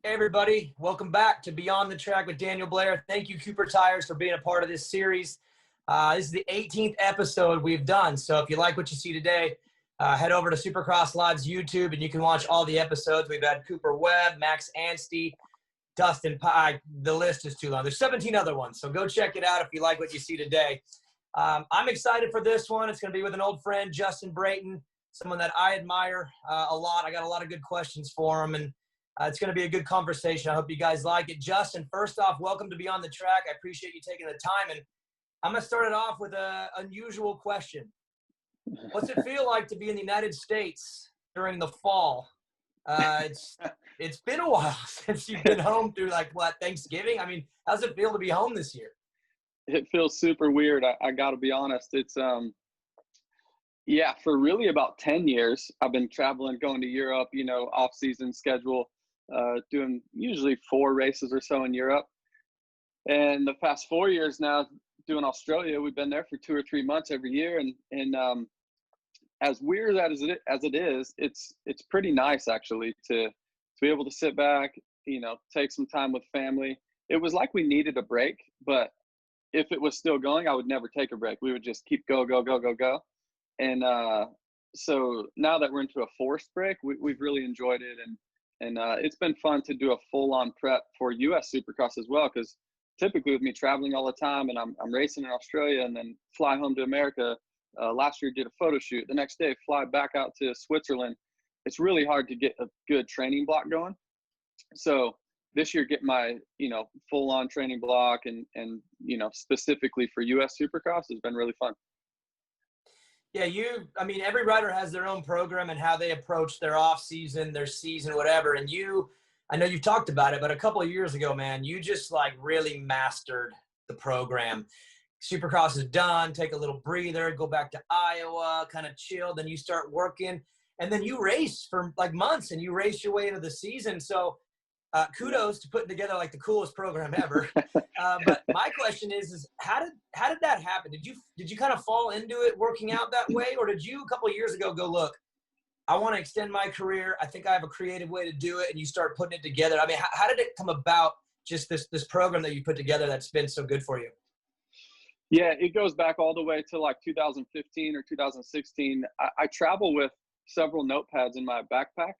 Hey everybody, welcome back to Beyond the Track with Daniel Blair. Thank you, Cooper Tires, for being a part of this series. This is the 18th episode we've done. So if you like what you see today, head over to Supercross Live's YouTube and you can watch all the episodes. We've had Cooper Webb, Max Anstey, Dustin Pye. The list is too long. There's 17 other ones. So go check it out if you like what you see today. I'm excited for this one. It's going to be with an old friend, Justin Brayton, someone that I admire a lot. I got a lot of good questions for him, and it's going to be a good conversation. I hope you guys like it. Justin, first off, welcome to Beyond the Track. I appreciate you taking the time, and I'm going to start it off with an unusual question. What's it feel like to be in the United States during the fall? It's been a while since you've been home through, Thanksgiving? I mean, how's it feel to be home this year? It feels super weird. I got to be honest. It's, for really about 10 years, I've been traveling, going to Europe, off-season schedule, doing usually 4 races or so in Europe. And the past 4 years now doing Australia, we've been there for 2 or 3 months every year. And as weird as it is, it's pretty nice actually to be able to sit back, take some time with family. It was like we needed a break, but if it was still going, I would never take a break. We would just keep go. And so now that we're into a forced break, we've really enjoyed it. And it's been fun to do a full-on prep for U.S. Supercross as well, because typically with me traveling all the time and I'm racing in Australia and then fly home to America. Last year did a photo shoot. The next day, fly back out to Switzerland. It's really hard to get a good training block going. So this year, get my, full-on training block and specifically for U.S. Supercross has been really fun. Yeah, every rider has their own program and how they approach their off season, their season, whatever. And I know you've talked about it, but a couple of years ago, man, you just really mastered the program. Supercross is done, take a little breather, go back to Iowa, kind of chill, then you start working, and then you race for months and you race your way into the season. So kudos to putting together the coolest program ever. But my question is how did that happen? Did you kind of fall into it working out that way, or did you a couple of years ago go, look, I want to extend my career. I think I have a creative way to do it, and you start putting it together? I mean, how did it come about? Just this program that you put together that's been so good for you. Yeah, it goes back all the way to 2015 or 2016. I travel with several notepads in my backpack,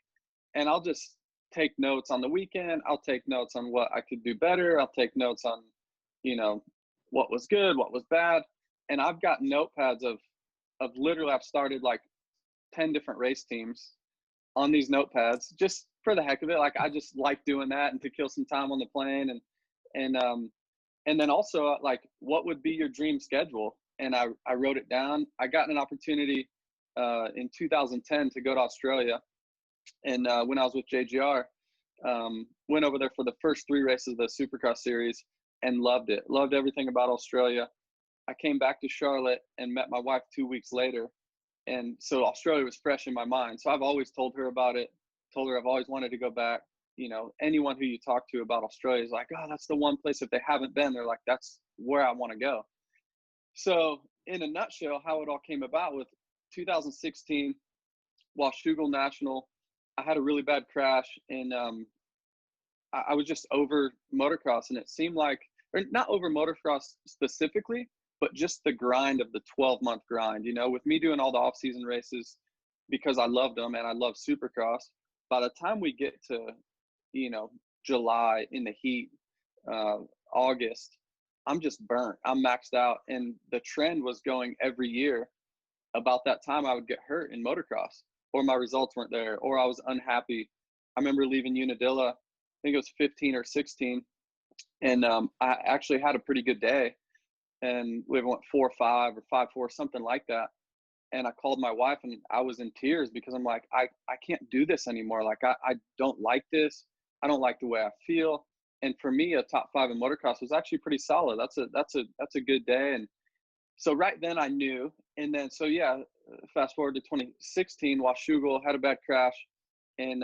and I'll just take notes on the weekend. I'll take notes on what I could do better. I'll take notes on, what was good, what was bad. And I've got notepads of literally, I've started 10 different race teams on these notepads just for the heck of it. I just like doing that and to kill some time on the plane. And then also what would be your dream schedule? And I wrote it down. I got an opportunity in 2010 to go to Australia. And when I was with JGR, went over there for the first 3 races of the Supercross series and loved it. Loved everything about Australia. I came back to Charlotte and met my wife 2 weeks later. And so Australia was fresh in my mind. So I've always told her about it, told her I've always wanted to go back. Anyone who you talk to about Australia is like, oh, that's the one place. If they haven't been, they're like, that's where I want to go. So in a nutshell, how it all came about with 2016, Washougal National, I had a really bad crash, and I was just over motocross, and it seemed or not over motocross specifically, but just the grind of the 12-month grind, with me doing all the off-season races because I loved them and I love Supercross. By the time we get to, July in the heat, August, I'm just burnt. I'm maxed out. And the trend was going every year. About that time, I would get hurt in motocross, or my results weren't there, or I was unhappy. I remember leaving Unadilla, I think it was 15 or 16, and I actually had a pretty good day, and we went 4-5 or 5-4, something like that. And I called my wife, and I was in tears because I'm like, I can't do this anymore. I don't like this. I don't like the way I feel. And for me, a top 5 in motocross was actually pretty solid. That's a good day. And so right then I knew. And then, so yeah, fast forward to 2016, Washougal, had a bad crash and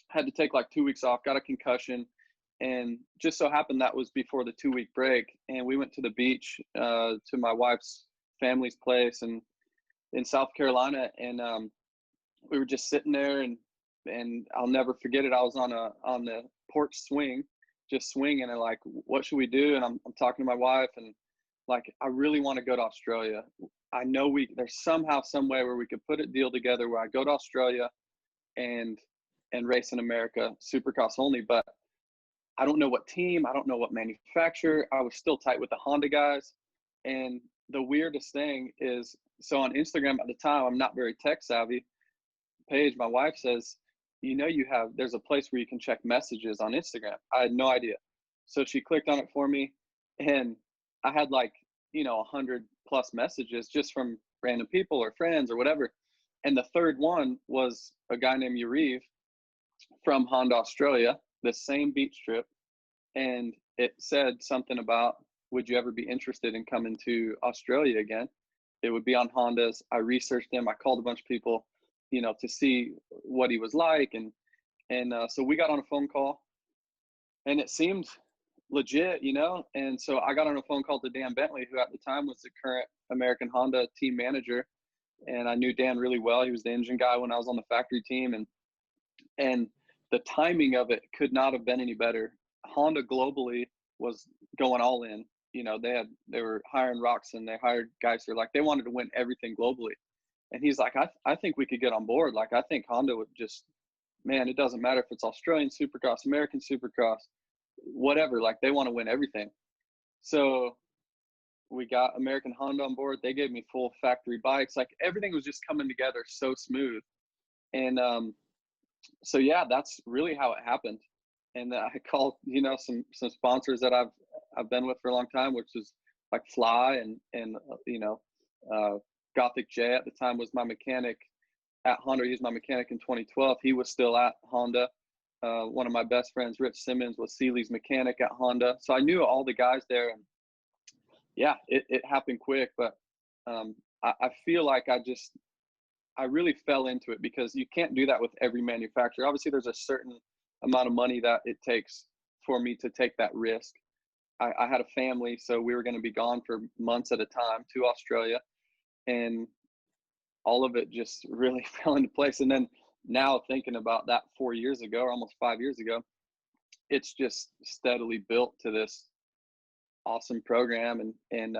had to take 2 weeks off, got a concussion. And just so happened that was before the 2-week break. And we went to the beach to my wife's family's place and in South Carolina. And we were just sitting there and and I'll never forget it. I was on the porch swing, just swinging, and like, what should we do? And I'm talking to my wife, and like, I really want to go to Australia. I know there's somehow, some way where we could put a deal together where I go to Australia and race in America, Supercross only, but I don't know what team, I don't know what manufacturer. I was still tight with the Honda guys. And the weirdest thing is, so on Instagram at the time, I'm not very tech savvy. Paige, my wife, says, there's a place where you can check messages on Instagram. I had no idea. So she clicked on it for me, and I had 100 plus messages just from random people or friends or whatever. And the third one was a guy named Yariv from Honda Australia, the same beach trip. And it said something about, would you ever be interested in coming to Australia again? It would be on Hondas. I researched him. I called a bunch of people, to see what he was like. And so we got on a phone call, and it seemed legit, And so I got on a phone call to Dan Bentley, who at the time was the current American Honda team manager. And I knew Dan really well. He was the engine guy when I was on the factory team. And the timing of it could not have been any better. Honda globally was going all in. They were hiring Roxon, they hired Geiser, like they wanted to win everything globally. And he's like, I think we could get on board. Like, I think Honda would just, man, it doesn't matter if it's Australian Supercross, American Supercross, whatever, like they want to win everything. So we got American Honda on board. They gave me full factory bikes. Like, everything was just coming together so smooth. And so yeah, that's really how it happened. And I called, some sponsors that I've been with for a long time, which is like Fly and Gothic J at the time was my mechanic at Honda. He was my mechanic in 2012. He was still at Honda. One of my best friends, Rich Simmons, was Seeley's mechanic at Honda. So I knew all the guys there. And yeah, it happened quick, but I feel like I really fell into it, because you can't do that with every manufacturer. Obviously, there's a certain amount of money that it takes for me to take that risk. I had a family, so we were going to be gone for months at a time to Australia, and all of it just really fell into place. And then now thinking about that 4 years ago, or almost 5 years ago, it's just steadily built to this awesome program, and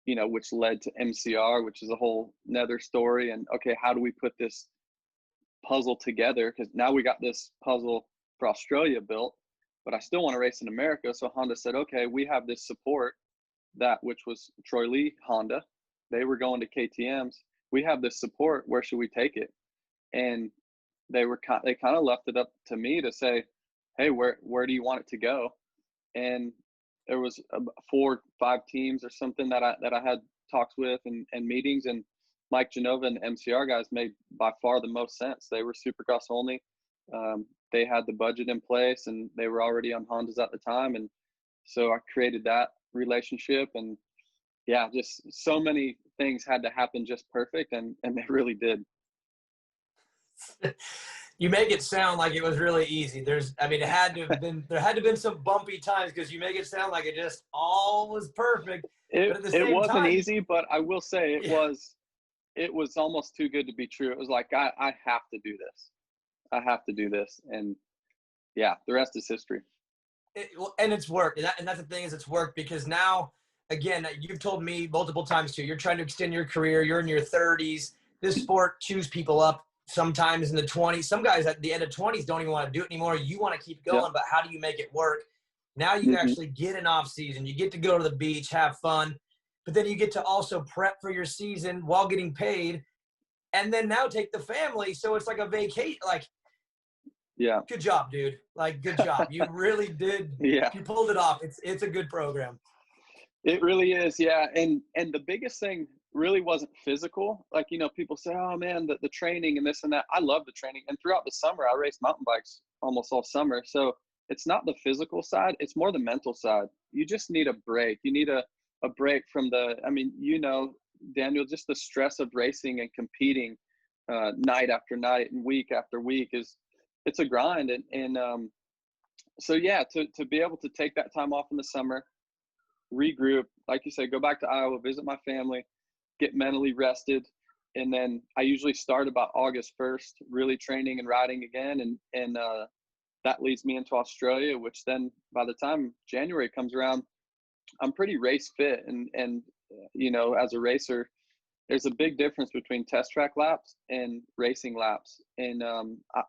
which led to MCR, which is a whole nother story. And okay, how do we put this puzzle together? Because now we got this puzzle for Australia built, but I still want to race in America. So Honda said, okay, we have this support, which was Troy Lee Honda. They were going to KTMs. We have this support. Where should we take it? And they kind of left it up to me to say, hey, where do you want it to go? And there was 4-5 teams or something that I had talks with and meetings, and Mike Genova and the MCR guys made by far the most sense. They were Supercross only. They had the budget in place, and they were already on Hondas at the time. And so I created that relationship, and yeah, just so many things had to happen just perfect, and they really did. You make it sound like it was really easy. There had to have been some bumpy times, because you make it sound like it just all was perfect. It wasn't easy, but I will say it was almost too good to be true. It was like, I have to do this. I have to do this. And yeah, the rest is history. And it's worked. And that's the thing, is it's worked, because now, again, you've told me multiple times too, you're trying to extend your career. You're in your 30s. This sport chews people up sometimes in the 20s. Some guys at the end of 20s don't even want to do it anymore. You want to keep going, But how do you make it work? Now you actually get an off season. You get to go to the beach, have fun, but then you get to also prep for your season while getting paid, and then now take the family. So it's like a vacation. Like, yeah, good job, dude. Like, good job. You really did. Yeah, you pulled it off. It's a good program. It really is. Yeah. And the biggest thing really wasn't physical. Like, people say, oh man, the training and this and that. I love the training. And throughout the summer, I raced mountain bikes almost all summer. So it's not the physical side. It's more the mental side. You just need a break. You need a break from Daniel, just the stress of racing and competing night after night and week after week it's a grind. So yeah, to be able to take that time off in the summer, regroup, like you said, go back to Iowa, visit my family, get mentally rested, And then I usually start about August 1st, really training and riding again. And that leads me into Australia, which then by the time January comes around, I'm pretty race fit. And you know, as a racer, there's a big difference between test track laps and racing laps. And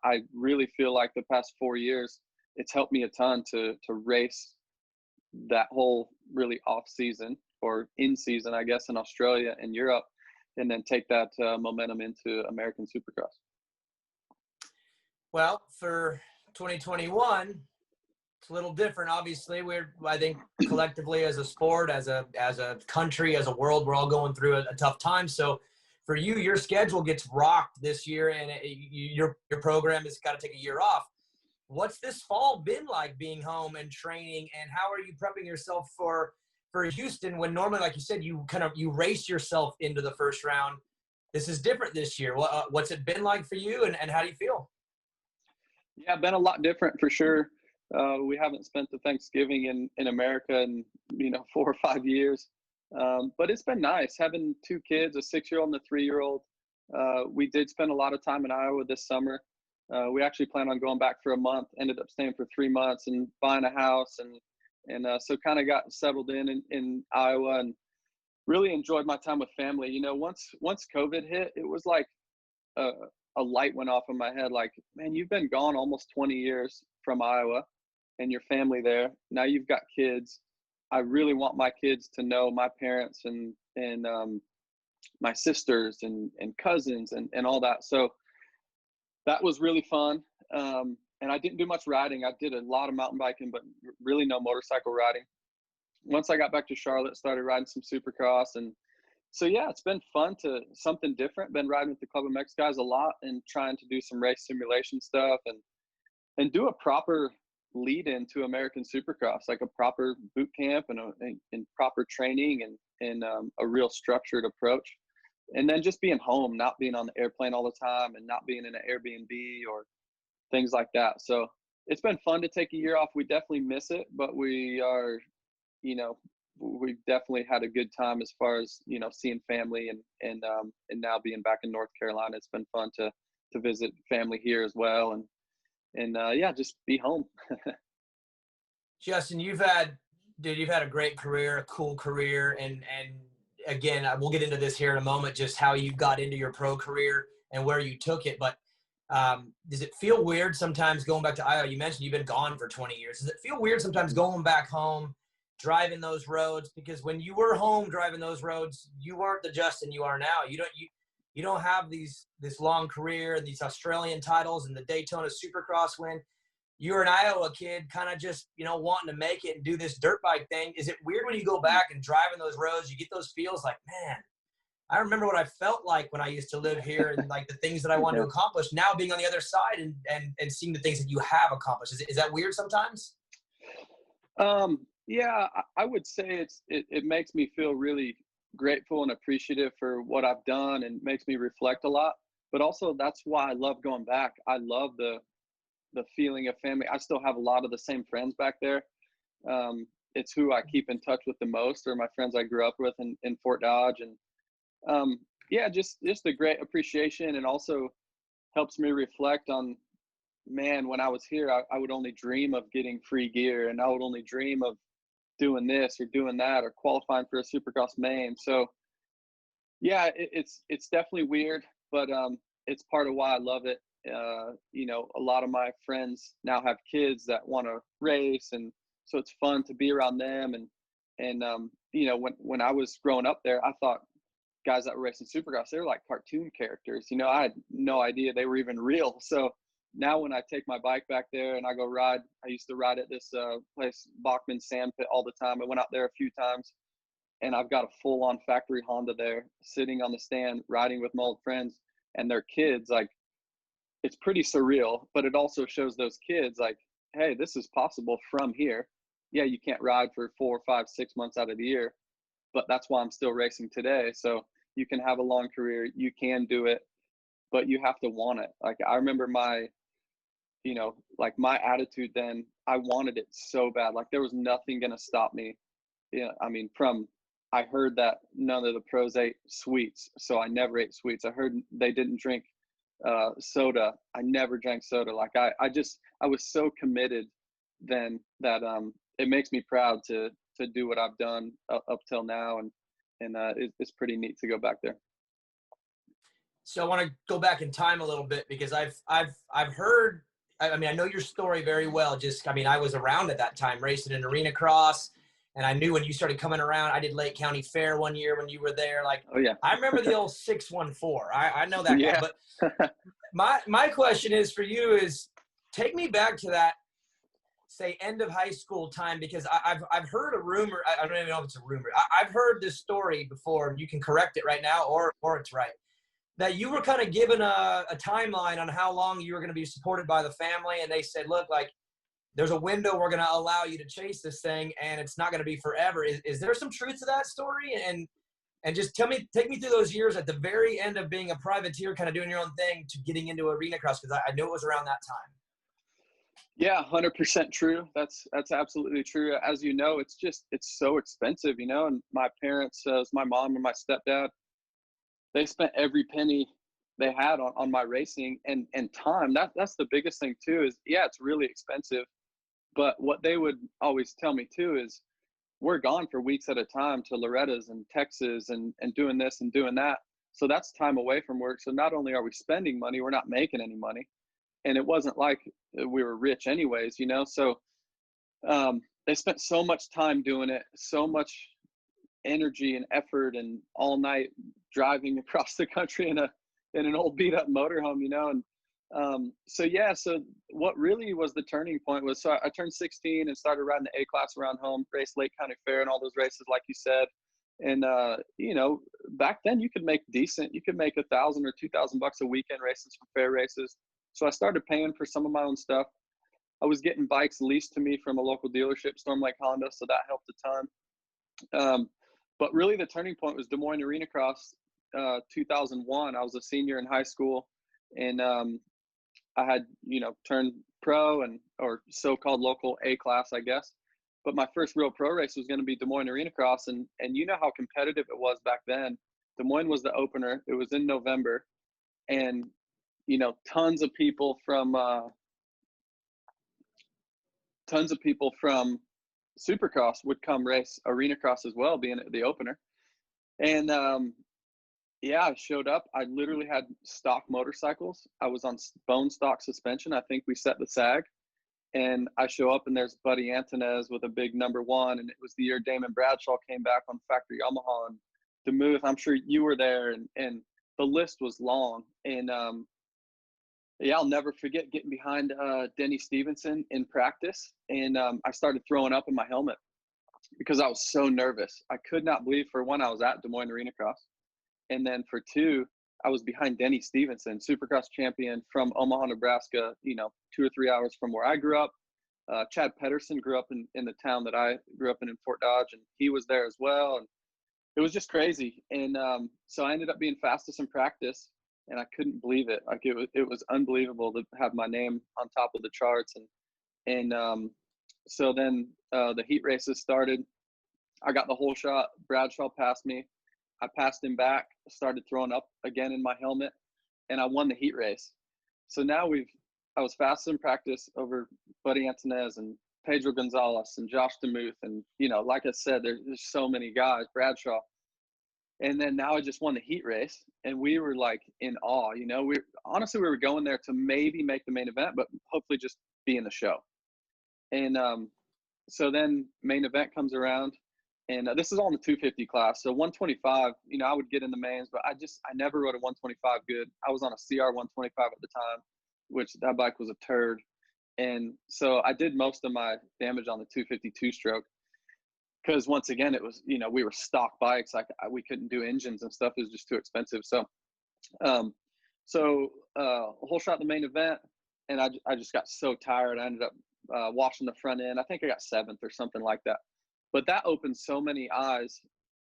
I really feel like the past 4 years, it's helped me a ton to race that whole really off season, or in season, I guess, in Australia and Europe, and then take that momentum into American Supercross. Well, for 2021, it's a little different. Obviously, I think collectively as a sport, as a country, as a world, we're all going through a tough time. So for you, your schedule gets rocked this year, and your program has got to take a year off. What's this fall been like, being home and training, and how are you prepping yourself for Houston, when normally, like you said, you race yourself into the first round? This is different this year. What's it been like for you, and how do you feel? Yeah, been a lot different for sure. We haven't spent the Thanksgiving in America in 4 or 5 years, but it's been nice having 2 kids, a 6-year-old and a 3-year-old. We did spend a lot of time in Iowa this summer. We actually plan on going back for a month. Ended up staying for 3 months and buying a house, and so kind of got settled in Iowa and really enjoyed my time with family. You know, once COVID hit, it was like a light went off in my head. Like, man, you've been gone almost 20 years from Iowa and your family there. Now you've got kids. I really want my kids to know my parents and my sisters and cousins and all that. So that was really fun. And I didn't do much riding. I did a lot of mountain biking, but really no motorcycle riding. Once I got back to Charlotte, started riding some Supercross. And so, yeah, it's been fun, something different. Been riding with the Club MX guys a lot and trying to do some race simulation stuff and do a proper lead into American Supercross, like a proper boot camp and proper training and a real structured approach. And then just being home, not being on the airplane all the time and not being in an Airbnb or things like that. So it's been fun to take a year off. We definitely miss it, but we are, we've definitely had a good time as far as, seeing family and now being back in North Carolina. It's been fun to visit family here as well. And yeah, just be home. Justin, you've had a great career, a cool career. And again, we'll get into this here in a moment, just how you got into your pro career and where you took it. But does it feel weird sometimes going back to Iowa? You mentioned you've been gone for 20 years. Does it feel weird sometimes going back home, driving those roads? Because when you were home driving those roads, you weren't the Justin you are now. You don't have this long career and these Australian titles and the Daytona Supercross win. You're an Iowa kid, kind of just, wanting to make it and do this dirt bike thing. Is it weird when you go back and driving those roads, you get those feels like, man, I remember what I felt like when I used to live here and like the things that I wanted to accomplish, now being on the other side and seeing the things that you have accomplished. Is that weird sometimes? Yeah, I would say it makes me feel really grateful and appreciative for what I've done and makes me reflect a lot. But also that's why I love going back. I love the feeling of family. I still have a lot of the same friends back there. It's who I keep in touch with the most, or my friends I grew up with in Fort Dodge. And yeah, just a great appreciation, and also helps me reflect on, man, when I was here, I would only dream of getting free gear, and I would only dream of doing this or doing that or qualifying for a Supercross main. So yeah, it's definitely weird, but it's part of why I love it. A lot of my friends now have kids that want to race, and so it's fun to be around them. And when I was growing up there, I thought guys that were racing Supercross, they were like cartoon characters. I had no idea they were even real. So now when I take my bike back there and I go ride, I used to ride at this place, Bachman Sand Pit, all the time. I went out there a few times, and I've got a full-on factory Honda there, sitting on the stand, riding with my old friends and their kids. Like, it's pretty surreal, but it also shows those kids like, hey, this is possible from here. Yeah, you can't ride for 4, 5, 6 months out of the year, but that's why I'm still racing today. So you can have a long career, you can do it, but you have to want it. Like, I remember my attitude then, I wanted it so bad. Like, there was nothing going to stop me. Yeah. I mean, from I heard that none of the pros ate sweets, so I never ate sweets. I heard they didn't drink soda. I never drank soda. Like I was so committed then that it makes me proud to do what I've done up till now, and it's pretty neat to go back there. So I want to go back in time a little bit because I've heard. I mean, I know your story very well. I mean, I was around at that time racing in arena cross, and I knew when you started coming around. I did Lake County Fair one year when you were there. Like, Oh yeah, I remember the old 614. I know that yeah. guy. But my question is for you is take me back to that, say, end of high school time, because I've heard a rumor. I don't even know if it's a rumor. I've heard this story before. You can correct it right now, or it's right. That you were kind of given a timeline on how long you were going to be supported by the family. And they said, look, like, there's a window we're going to allow you to chase this thing, and it's not going to be forever. Is there some truth to that story? And just take me through those years at the very end of being a privateer, kind of doing your own thing, to getting into arena cross, because I knew it was around that time. Yeah, 100% true. That's absolutely true. As you know, it's so expensive, you know, and my parents, my mom and my stepdad, they spent every penny they had on my racing and time. That's the biggest thing too, is yeah, it's really expensive. But what they would always tell me too is we're gone for weeks at a time to Loretta's and Texas and doing this and doing that. So that's time away from work. So not only are we spending money, we're not making any money. And it wasn't like we were rich anyways, you know? So they spent so much time doing it, so much energy and effort, and all night driving across the country in an old beat up motorhome, you know? And so what really was the turning point was, so I turned 16 and started riding the A class around home, raced Lake County Fair and all those races, like you said. And you know, back then you could make $1,000 or $2,000 a weekend racing some fair races. So I started paying for some of my own stuff. I was getting bikes leased to me from a local dealership, Storm Lake Honda, so that helped a ton. But really the turning point was Des Moines Arena Cross, 2001. I was a senior in high school, and I had, you know, turned pro or so-called local A class, I guess. But my first real pro race was going to be Des Moines Arena Cross, and you know how competitive it was back then. Des Moines was the opener. It was in November, and you know, tons of people from Supercross would come race Arena Cross as well, being the opener. And yeah, I showed up. I literally had stock motorcycles. I was on bone stock suspension. I think we set the sag. And I show up, and there's Buddy Antonez with a big #1. And it was the year Damon Bradshaw came back on factory Yamaha, and DeMuth. I'm sure you were there, and the list was long. And yeah, I'll never forget getting behind Denny Stevenson in practice. And I started throwing up in my helmet because I was so nervous. I could not believe, for one, I was at Des Moines Arena Cross. And then for two, I was behind Denny Stevenson, Supercross champion from Omaha, Nebraska, you know, 2 or 3 hours from where I grew up. Chad Pedersen grew up in the town that I grew up in Fort Dodge, and he was there as well. And it was just crazy. And so I ended up being fastest in practice, and I couldn't believe it. Like it was unbelievable to have my name on top of the charts. And so then the heat races started. I got the whole shot. Bradshaw passed me. I passed him back, started throwing up again in my helmet, and I won the heat race. So now I was fast in practice over Buddy Antonez and Pedro Gonzalez and Josh DeMuth. And, you know, like I said, there's so many guys, Bradshaw. And then now I just won the heat race, and we were like in awe, you know, we were going there to maybe make the main event, but hopefully just be in the show. And so then main event comes around. And this is all in the 250 class. So 125, you know, I would get in the mains, but I never rode a 125 good. I was on a CR 125 at the time, which that bike was a turd. And so I did most of my damage on the 252 stroke, because once again, it was, you know, we were stock bikes. Like we couldn't do engines and stuff. It was just too expensive. So, a whole shot in the main event, and I just got so tired. I ended up washing the front end. I think I got 7th or something like that. But that opened so many eyes,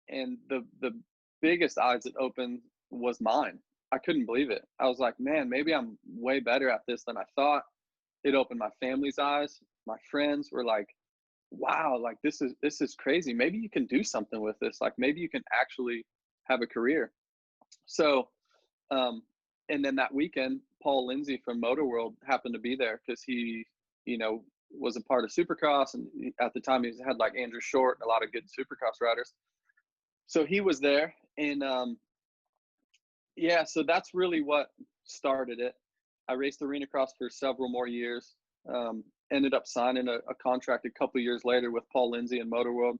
and the biggest eyes it opened was mine. I couldn't believe it. I was like, man, maybe I'm way better at this than I thought. It opened my family's eyes. My friends were like, wow, like this is crazy. Maybe you can do something with this. Like maybe you can actually have a career. So, and then that weekend, Paul Lindsay from Motor World happened to be there because he, you know, was a part of Supercross, and at the time he had like Andrew Short and a lot of good Supercross riders. So he was there, and yeah, so that's really what started it. I raced arena cross for several more years. Ended up signing a contract a couple of years later with Paul Lindsay and Motor World.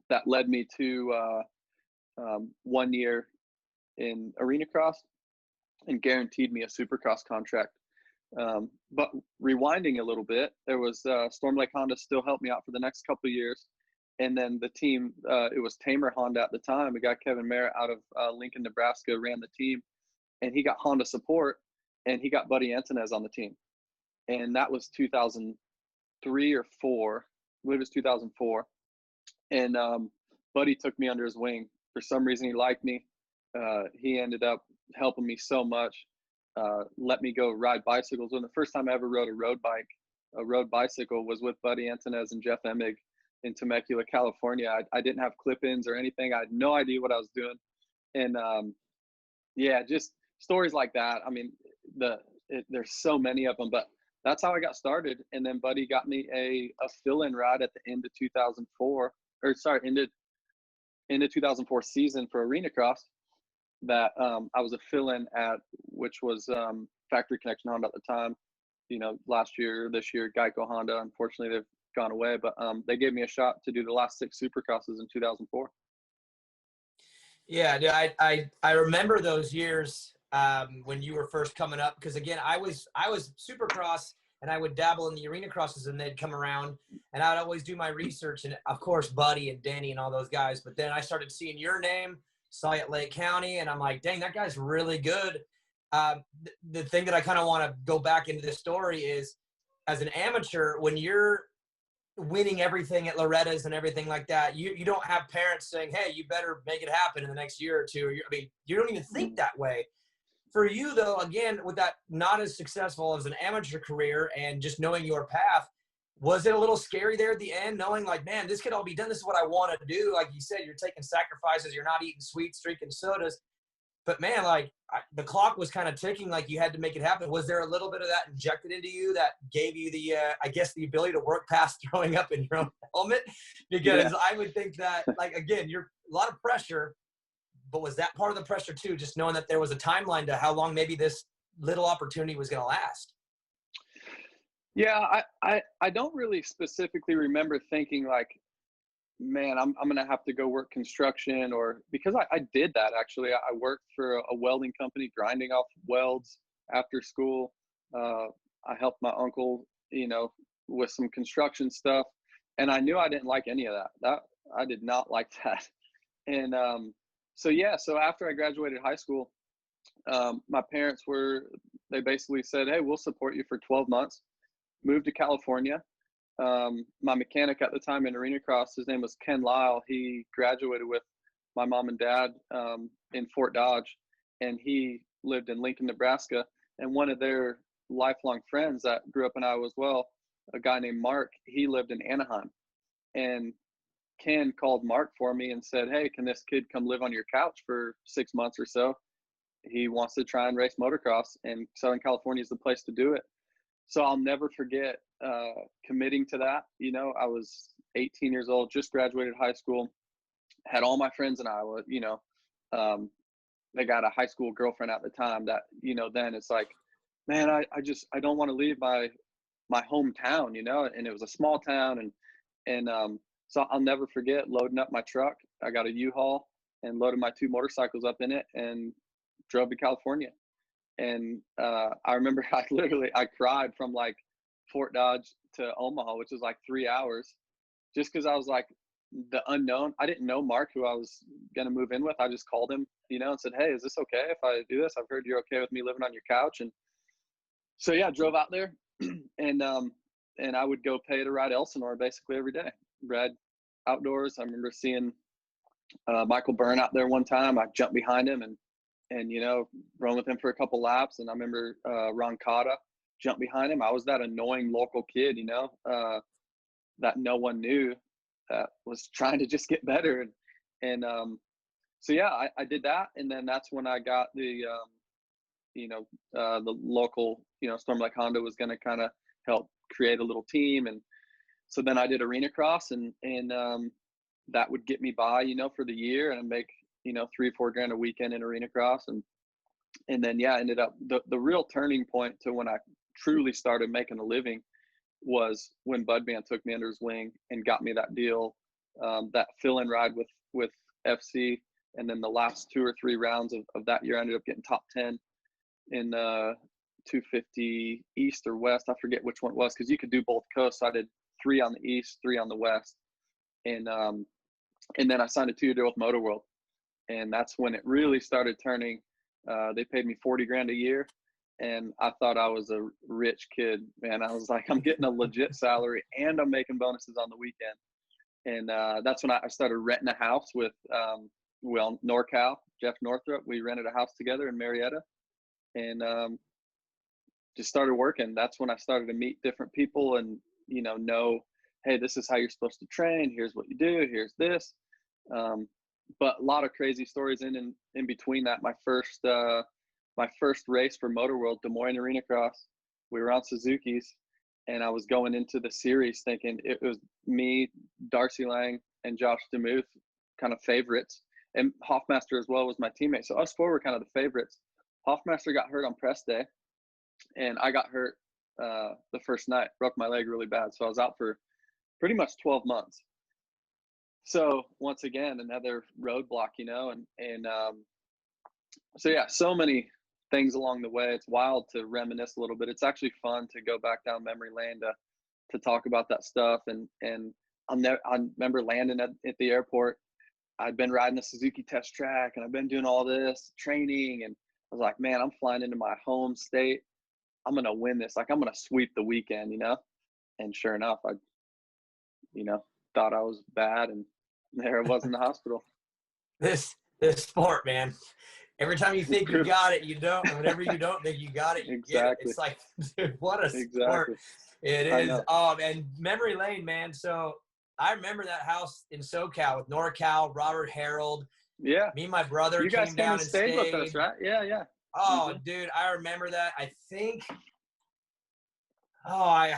That led me to 1 year in arena cross and guaranteed me a Supercross contract. But rewinding a little bit, there was Storm Lake Honda still helped me out for the next couple of years. And then the team, it was Tamer Honda at the time. A guy, Kevin Merritt, out of Lincoln, Nebraska, ran the team. And he got Honda support, and he got Buddy Antonez on the team. And that was 2003 or 4. I believe it was 2004. And Buddy took me under his wing. For some reason, he liked me. He ended up helping me so much. Let me go ride bicycles. When the first time I ever rode a road bicycle was with Buddy Antonez and Jeff Emig in Temecula, California. I didn't have clip-ins or anything. I had no idea what I was doing. And yeah, just stories like that. I mean, there's so many of them, but that's how I got started. And then Buddy got me a fill-in ride at the end of 2004, or sorry, into 2004 season for arena cross that I was a fill-in at, which was Factory Connection Honda at the time. You know, this year, Geico Honda. Unfortunately, they've gone away, but they gave me a shot to do the last 6 Supercrosses in 2004. Yeah, dude, I remember those years when you were first coming up, because again, I was Supercross, and I would dabble in the arena crosses, and they'd come around, and I would always do my research, and of course Buddy and Danny and all those guys. But then I started seeing your name, saw you at Lake County, and I'm like, dang, that guy's really good. The thing that I kind of want to go back into this story is, as an amateur, when you're winning everything at Loretta's and everything like that, you don't have parents saying, hey, you better make it happen in the next year or two. I mean, you don't even think that way. For you, though, again, with that not as successful as an amateur career and just knowing your path, was it a little scary there at the end, knowing like, man, this could all be done. This is what I want to do. Like you said, you're taking sacrifices. You're not eating sweets, drinking sodas. But, man, like the clock was kind of ticking, like you had to make it happen. Was there a little bit of that injected into you that gave you the, I guess, the ability to work past throwing up in your own helmet? Because I would think that, like, again, you're a lot of pressure. But was that part of the pressure too, just knowing that there was a timeline to how long maybe this little opportunity was going to last? Yeah, I don't really specifically remember thinking like, man, I'm going to have to go work construction, or because I did that actually. I worked for a welding company, grinding off welds after school. I helped my uncle, you know, with some construction stuff, and I knew I didn't like any of that. That I did not like that. And so after I graduated high school, my parents they basically said, hey, we'll support you for 12 months. Moved to California. My mechanic at the time in arena cross, his name was Ken Lyle. He graduated with my mom and dad in Fort Dodge, and he lived in Lincoln, Nebraska. And one of their lifelong friends that grew up in Iowa as well, a guy named Mark, he lived in Anaheim. And Ken called Mark for me and said, hey, can this kid come live on your couch for 6 months or so? He wants to try and race motocross, and Southern California is the place to do it. So I'll never forget committing to that. You know, I was 18 years old, just graduated high school, had all my friends in Iowa. You know, they got a high school girlfriend at the time that, you know, then it's like, man, I don't want to leave my hometown, you know, and it was a small town. And so I'll never forget loading up my truck. I got a U-Haul and loaded my 2 motorcycles up in it and drove to California. And I remember I cried from like Fort Dodge to Omaha, which was like 3 hours, just because I was like the unknown. I didn't know Mark, who I was going to move in with. I just called him, you know, and said, hey, is this okay if I do this? I've heard you're okay with me living on your couch. And so, yeah, drove out there and I would go pay to ride Elsinore basically every day. Ride outdoors. I remember seeing Michael Byrne out there one time. I jumped behind him and you know, run with him for a couple laps. And I remember Ron Cotta jumped behind him. I was that annoying local kid, you know, that no one knew, that was trying to just get better. And so yeah, I did that, and then that's when I got the the local, Storm Lake Honda was going to kind of help create a little team. And so then I did arena cross, and that would get me by, for the year, and I'd make, 3-4 grand a weekend in arena cross. And then, yeah, ended up the real turning point to when I truly started making a living was when Budman took me under his wing and got me that deal, that fill-in ride with FC. And then the last 2 or 3 rounds of that year, I ended up getting top 10 in 250 East or West. I forget which one it was, because you could do both coasts. So I did 3 on the East, 3 on the West. And then I signed a 2-year deal with Motor World. And that's when it really started turning. They paid me 40 grand a year. And I thought I was a rich kid, man. I was like, I'm getting a legit salary and I'm making bonuses on the weekend. And that's when I started renting a house with, NorCal, Jeff Northrup. We rented a house together in Marietta, and just started working. That's when I started to meet different people and, know, hey, this is how you're supposed to train. Here's what you do. Here's this. But a lot of crazy stories in between that. My first race for Motor World, Des Moines Arena Cross, we were on Suzuki's, and I was going into the series thinking it was me, Darcy Lang, and Josh DeMuth, kind of favorites. And Hoffmaster as well was my teammate. So us 4 were kind of the favorites. Hoffmaster got hurt on press day, and I got hurt the first night, broke my leg really bad. So I was out for pretty much 12 months. So once again, another roadblock, and so yeah, so many things along the way. It's wild to reminisce a little bit. It's actually fun to go back down memory lane to talk about that stuff. And I remember landing at the airport. I'd been riding the Suzuki test track, and I've been doing all this training, and I was like, man, I'm flying into my home state. I'm going to win this. Like, I'm going to sweep the weekend, And sure enough, I, thought I was bad, and there I was in the hospital. This sport, man. Every time you think you got it, you don't. And whenever you don't think you got it, you get it. It's like, dude, what a sport it is. And memory lane, man. So I remember that house in SoCal with NorCal, Robert Harold. Yeah. Me and my brother you guys came down and stayed with us, right? Yeah. Oh, dude, I remember that. I think I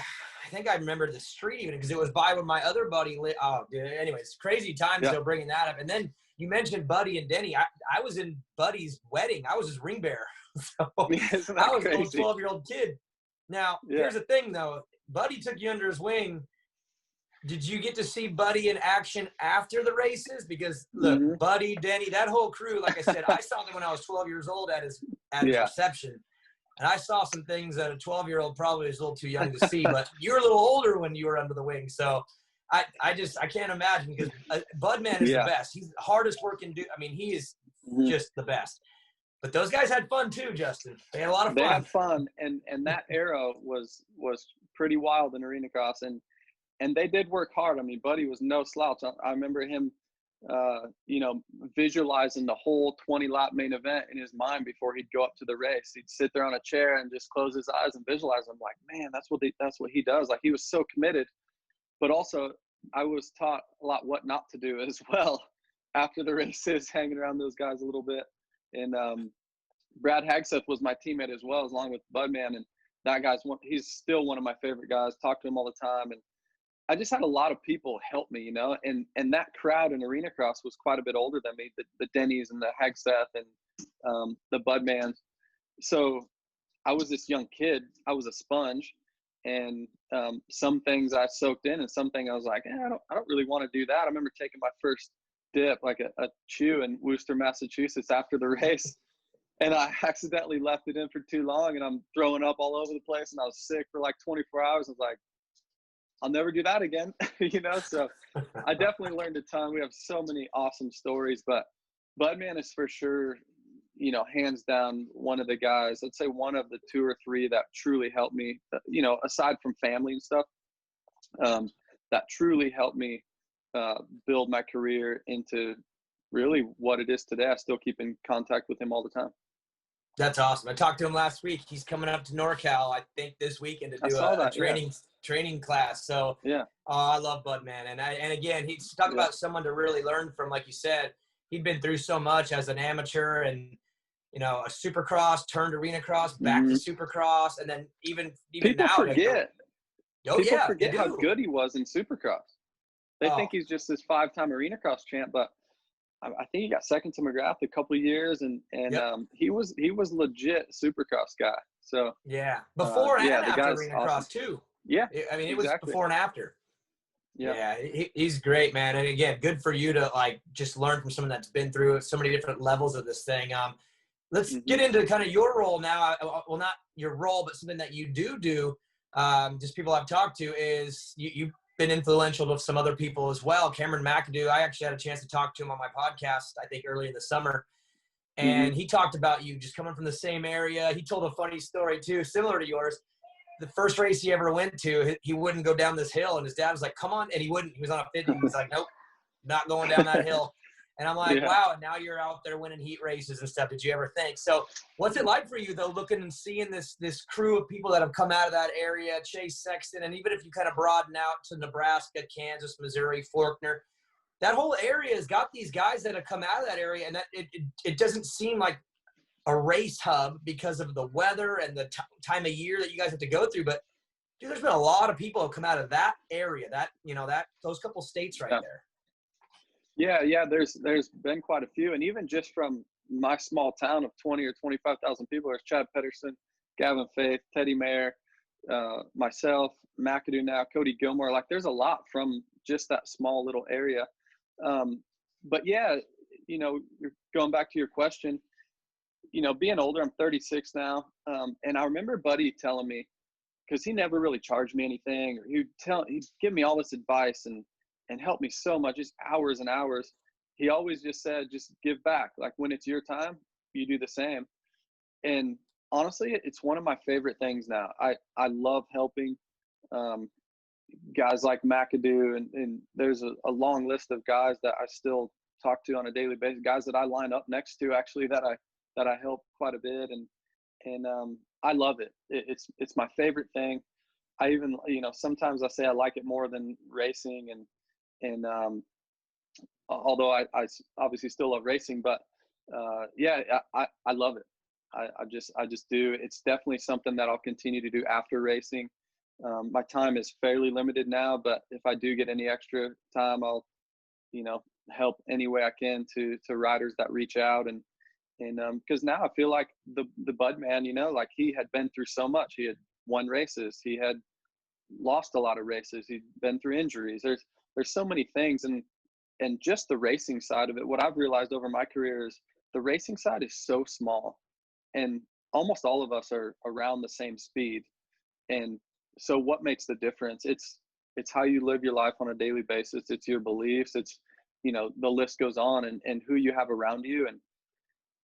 remember the street even, because it was by when my other buddy lived. Oh, dude. Anyways, crazy times though, bringing that up. And then you mentioned Buddy and Denny. I was in Buddy's wedding. I was his ring bearer. So I was a little 12-year-old kid. Now, here's the thing though. Buddy took you under his wing. Did you get to see Buddy in action after the races? Because look, Buddy, Denny, that whole crew, like I said, I saw them when I was 12 years old at his reception. And I saw some things that a 12-year-old probably is a little too young to see, but you were a little older when you were under the wing. So I can't imagine, because Budman is the best. He's the hardest working dude. I mean, he is just the best. But those guys had fun too, Justin. They had a lot of fun. They had fun, and that era was pretty wild in arena cross, and they did work hard. I mean, Buddy was no slouch. I remember him, visualizing the whole 20-lap main event in his mind before he'd go up to the race. He'd sit there on a chair and just close his eyes and visualize. I'm like, man, that's what he does. Like, he was so committed. But also, I was taught a lot what not to do as well after the races, hanging around those guys a little bit. And Brad Hagseth was my teammate as well, along with Budman. And that he's still one of my favorite guys. Talk to him all the time. And I just had a lot of people help me, and that crowd in arena cross was quite a bit older than me, the Denny's and the Hagseth and the Budmans. So I was this young kid. I was a sponge, and some things I soaked in, and some things I was like, I don't really want to do that. I remember taking my first dip, like a chew in Worcester, Massachusetts after the race, and I accidentally left it in for too long, and I'm throwing up all over the place, and I was sick for like 24 hours. I was like, I'll never do that again, So I definitely learned a ton. We have so many awesome stories, but Budman is for sure, hands down one of the guys. I'd say one of the 2 or 3 that truly helped me, aside from family and stuff, that truly helped me build my career into really what it is today. I still keep in contact with him all the time. That's awesome. I talked to him last week. He's coming up to NorCal, I think, this weekend to I do saw a that. training class. So, Yeah. I love Bud, man. And again, he's talking about someone to really learn from. Like you said, he'd been through so much as an amateur, and a Supercross turned arena cross, back to Supercross, and then even People now. Forget. People Yeah, forget how good he was in Supercross. They think he's just this 5-time arena cross champ, but I think he got second to McGrath a couple of years, and he was legit Supercross guy. So yeah, before and after arena awesome. cross too. Yeah, I mean, it exactly. was before and after. Yep. Yeah, he's great, man. And again, good for you to just learn from someone that's been through so many different levels of this thing. Let's get into kind of your role now. Well, not your role, but something that you do. Just people I've talked to is you've been influential to some other people as well. Cameron McAdoo, I actually had a chance to talk to him on my podcast, I think early in the summer. And he talked about you just coming from the same area. He told a funny story too, similar to yours. The first race he ever went to, he wouldn't go down this hill, and his dad was like, "Come on," and he wouldn't. He was on a 50. He was like, "Nope, not going down that hill." And I'm like, "Wow!" And now you're out there winning heat races and stuff. Did you ever think? So, what's it like for you though, looking and seeing this crew of people that have come out of that area, Chase Sexton, and even if you kind of broaden out to Nebraska, Kansas, Missouri, Faulkner, that whole area has got these guys that have come out of that area, and that it doesn't seem like a race hub because of the weather and the time of year that you guys have to go through. But dude, there's been a lot of people who come out of that area, those couple states right there. Yeah. There's been quite a few, and even just from my small town of 20 or 25,000 people, there's Chad Pedersen, Gavin Faith, Teddy Mayer, myself, McAdoo now, Cody Gilmore. Like, there's a lot from just that small little area. But yeah, you're going back to your question. Being older, I'm 36 now. And I remember Buddy telling me, because he never really charged me anything, or he'd give me all this advice and help me so much, just hours and hours. He always just said, just give back. Like, when it's your time, you do the same. And honestly, it's one of my favorite things now. I love helping guys like McAdoo, and there's a long list of guys that I still talk to on a daily basis, guys that I line up next to actually that I help quite a bit, and I love it. It's my favorite thing. I even, sometimes I say I like it more than racing, and although I obviously still love racing, but I love it. I just do. It's definitely something that I'll continue to do after racing. My time is fairly limited now, but if I do get any extra time, I'll, help any way I can to riders that reach out, and because now I feel like the Bud man, like, he had been through so much. He had won races, he had lost a lot of races, he'd been through injuries. There's so many things, and just the racing side of it. What I've realized over my career is the racing side is so small, and almost all of us are around the same speed. And so what makes the difference? It's how you live your life on a daily basis. It's your beliefs. It's, the list goes on, and who you have around you. And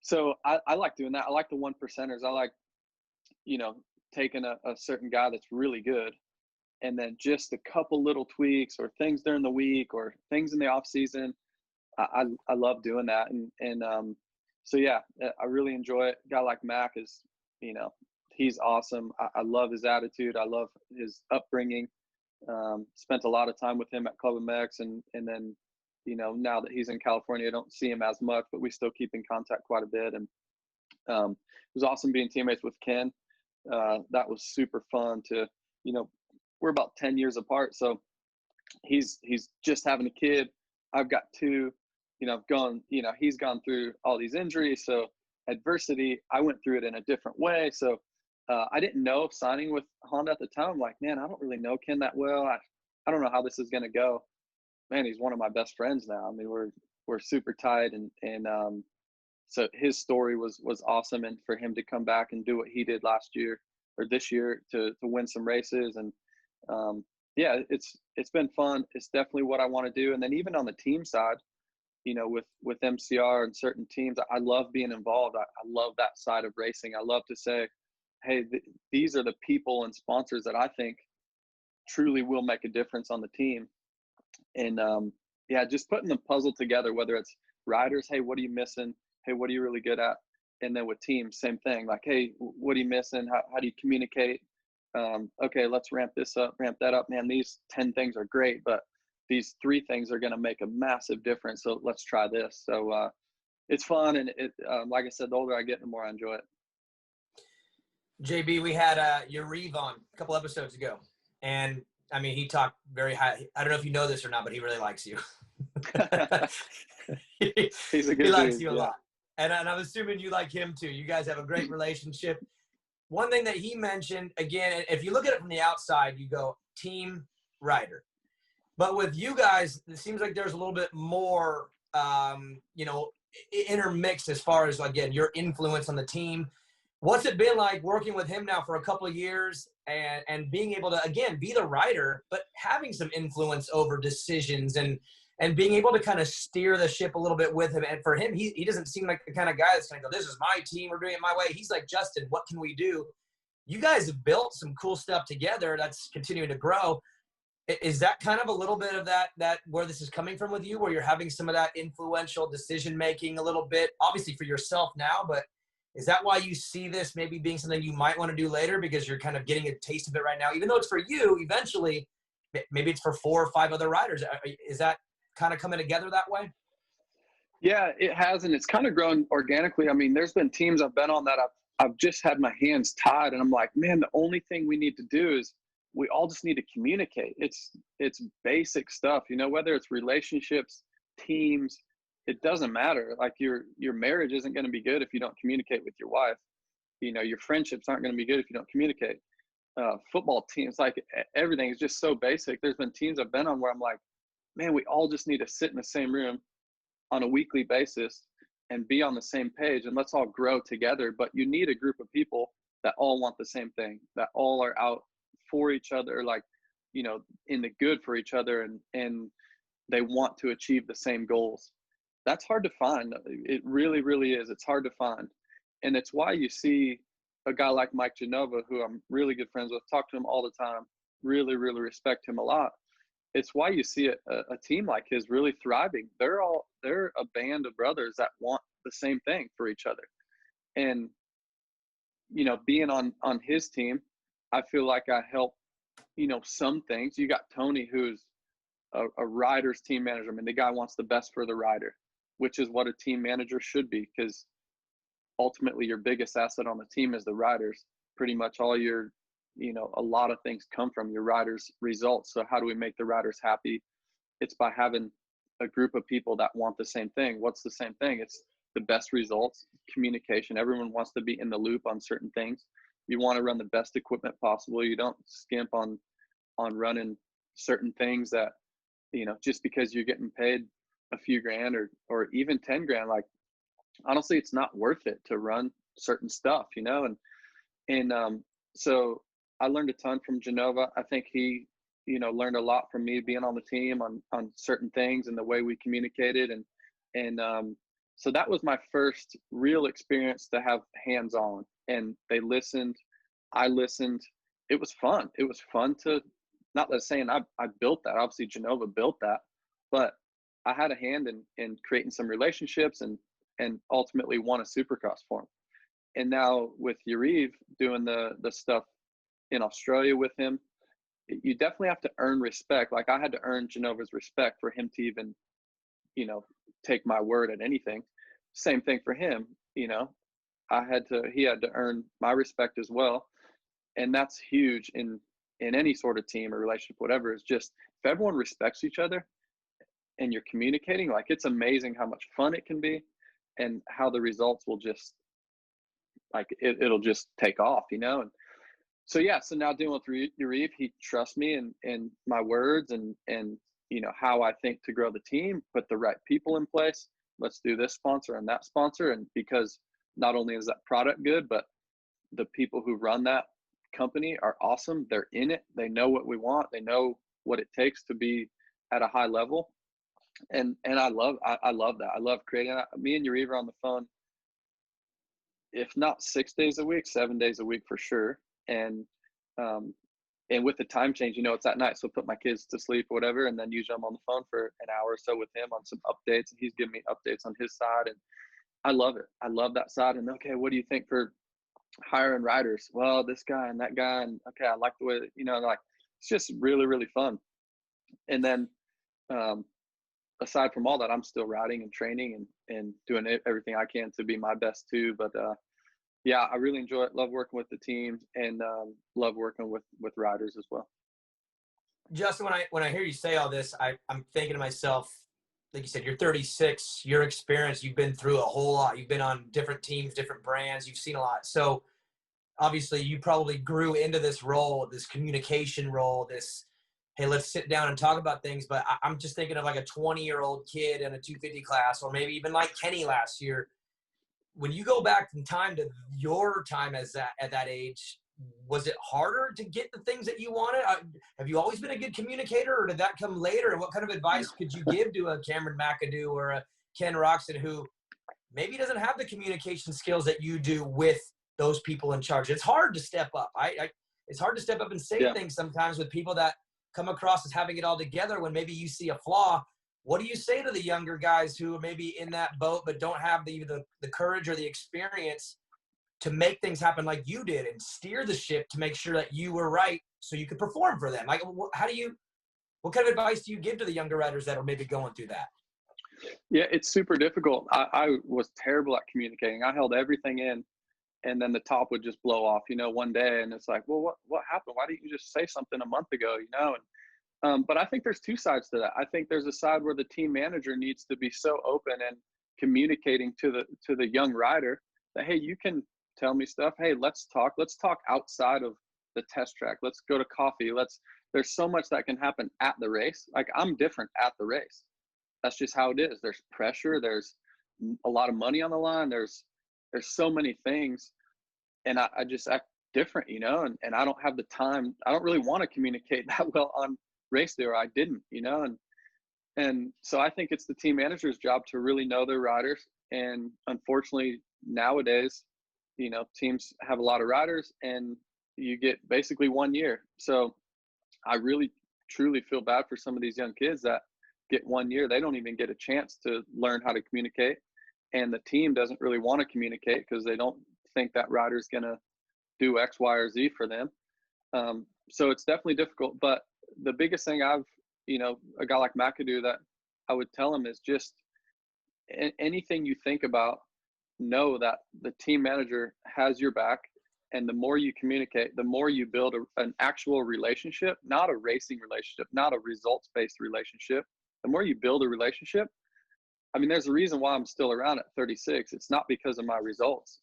so I like doing that. I like the one percenters. I like, taking a certain guy that's really good, and then just a couple little tweaks or things during the week or things in the off season. I love doing that. And so, yeah, I really enjoy it. A guy like Mac is, he's awesome. I love his attitude. I love his upbringing. Spent a lot of time with him at Club MX, and then, now that he's in California, I don't see him as much, but we still keep in contact quite a bit. And it was awesome being teammates with Ken. That was super fun to, we're about 10 years apart. So he's just having a kid. I've got two, he's gone through all these injuries. So adversity, I went through it in a different way. So I didn't know signing with Honda at the time. I'm like, man, I don't really know Ken that well. I don't know how this is going to go. Man, he's one of my best friends now. I mean, we're super tight, and so his story was awesome. And for him to come back and do what he did last year or this year to win some races, and yeah, it's been fun. It's definitely what I want to do. And then even on the team side, with MCR and certain teams, I love being involved. I love that side of racing. I love to say, hey, these are the people and sponsors that I think truly will make a difference on the team. And yeah, just putting the puzzle together, whether it's riders, hey, what are you missing? Hey, what are you really good at? And then with teams, same thing. Like, hey, what are you missing? How do you communicate? Okay, let's ramp this up, ramp that up. Man, these 10 things are great, but these 3 things are going to make a massive difference. So let's try this. So it's fun. And like I said, the older I get, the more I enjoy it. JB, we had Yariv on a couple episodes ago. And, I mean, he talked very high. I don't know if you know this or not, but he really likes you. He's a good He likes dude, you a yeah. lot. And I'm assuming you like him too. You guys have a great relationship. One thing that he mentioned, again, if you look at it from the outside, you go team rider. But with you guys, it seems like there's a little bit more, intermixed as far as, again, your influence on the team. What's it been like working with him now for a couple of years and being able to, again, be the rider, but having some influence over decisions and being able to kind of steer the ship a little bit with him? And for him, he doesn't seem like the kind of guy that's going to go, this is my team, we're doing it my way. He's like, Justin, what can we do? You guys have built some cool stuff together that's continuing to grow. Is that kind of a little bit of that where this is coming from with you, where you're having some of that influential decision-making a little bit, obviously for yourself now, but is that why you see this maybe being something you might want to do later because you're kind of getting a taste of it right now, even though it's for you, eventually, maybe it's for 4 or 5 other riders. Is that kind of coming together that way? Yeah, it has, and it's kind of grown organically. I mean, there's been teams I've been on that I've just had my hands tied, and I'm like, man, the only thing we need to do is we all just need to communicate. It's basic stuff, whether it's relationships, teams, it doesn't matter. Like your marriage isn't going to be good if you don't communicate with your wife. Your friendships aren't going to be good if you don't communicate. Football teams, like everything is just so basic. There's been teams I've been on where I'm like, man, we all just need to sit in the same room on a weekly basis and be on the same page, and let's all grow together. But you need a group of people that all want the same thing, that all are out for each other, like, in the good for each other, and they want to achieve the same goals. That's hard to find. It really, really is. It's hard to find. And it's why you see a guy like Mike Genova, who I'm really good friends with, talk to him all the time, really, really respect him a lot. It's why you see a team like his really thriving. They're a band of brothers that want the same thing for each other. And, being on his team, I feel like I help, some things. You got Tony, who's a rider's team manager. I mean, the guy wants the best for the rider, which is what a team manager should be, because ultimately your biggest asset on the team is the riders. Pretty much all your, a lot of things come from your riders' results. So how do we make the riders happy? It's by having a group of people that want the same thing. What's the same thing? It's the best results, communication. Everyone wants to be in the loop on certain things. You want to run the best equipment possible. You don't skimp on running certain things that, just because you're getting paid a few grand or even 10 grand, like, honestly, it's not worth it to run certain stuff, and so I learned a ton from Genova. I think he, learned a lot from me being on the team on certain things and the way we communicated. And so that was my first real experience to have hands-on, and they listened. I listened. It was fun. It was fun to, not that saying I built that, obviously Genova built that, but I had a hand in creating some relationships and ultimately won a Supercross for him. And now with Yariv doing the stuff in Australia with him, you definitely have to earn respect. Like, I had to earn Genova's respect for him to even, take my word at anything. Same thing for him. He had to earn my respect as well. And that's huge in any sort of team or relationship, whatever. It's just, if everyone respects each other and you're communicating, like, it's amazing how much fun it can be and how the results will just, like, it'll just take off, and so, yeah, so now dealing with Yariv, he trusts me and my words and how I think to grow the team, put the right people in place. Let's do this sponsor and that sponsor. And because not only is that product good, but the people who run that company are awesome. They're in it. They know what we want. They know what it takes to be at a high level. And I love that. I love creating that. Me and Yariv are on the phone, if not 6 days a week, 7 days a week for sure. And with the time change, it's at night. So put my kids to sleep or whatever. And then usually I'm on the phone for an hour or so with him on some updates, and he's giving me updates on his side. And I love it. I love that side. And okay, what do you think for hiring riders? Well, this guy and that guy, and okay, I like the way that, like, it's just really, really fun. And then um, aside from all that, I'm still riding and training and doing everything I can to be my best too. But yeah, I really enjoy it. Love working with the teams, and love working with riders as well. Justin, when I hear you say all this, I'm thinking to myself, like you said, you're 36, your experience, you've been through a whole lot. You've been on different teams, different brands, you've seen a lot. So obviously you probably grew into this role, this communication role, this, hey, let's sit down and talk about things. But I'm just thinking of like a 20-year-old kid in a 250 class, or maybe even like Kenny last year. When you go back in time to your time at that age, was it harder to get the things that you wanted? Have you always been a good communicator, or did that come later? And what kind of advice could you give to a Cameron McAdoo or a Ken Roxon who maybe doesn't have the communication skills that you do with those people in charge? It's hard to step up. It's hard to step up and say things sometimes with people that come across as having it all together when maybe you see a flaw. What do you say to the younger guys who are maybe in that boat but don't have the courage or the experience to make things happen like you did and steer the ship to make sure that you were right so you could perform for them? Like, what kind of advice do you give to the younger riders that are maybe going through that? Yeah, it's super difficult. I was terrible at communicating. I held everything in, and then the top would just blow off, one day. And it's like, well, what happened? Why didn't you just say something a month ago, And but I think there's two sides to that. I think there's a side where the team manager needs to be so open and communicating to the young rider that, hey, you can tell me stuff. Hey, let's talk outside of the test track. Let's go to coffee. There's so much that can happen at the race. Like, I'm different at the race. That's just how it is. There's pressure. There's a lot of money on the line. There's so many things. And I just act different, and I don't have the time. I don't really want to communicate that well on race day, or I didn't, and so I think it's the team manager's job to really know their riders. And unfortunately nowadays, teams have a lot of riders and you get basically 1 year. So I really truly feel bad for some of these young kids that get 1 year. They don't even get a chance to learn how to communicate, and the team doesn't really want to communicate because they don't think that rider's going to do X, Y, or Z for them. So it's definitely difficult. But the biggest thing a guy like McAdoo that I would tell him is just anything you think about, know that the team manager has your back. And the more you communicate, the more you build an actual relationship, not a racing relationship, not a results-based relationship. The more you build a relationship, I mean, there's a reason why I'm still around at 36. It's not because of my results,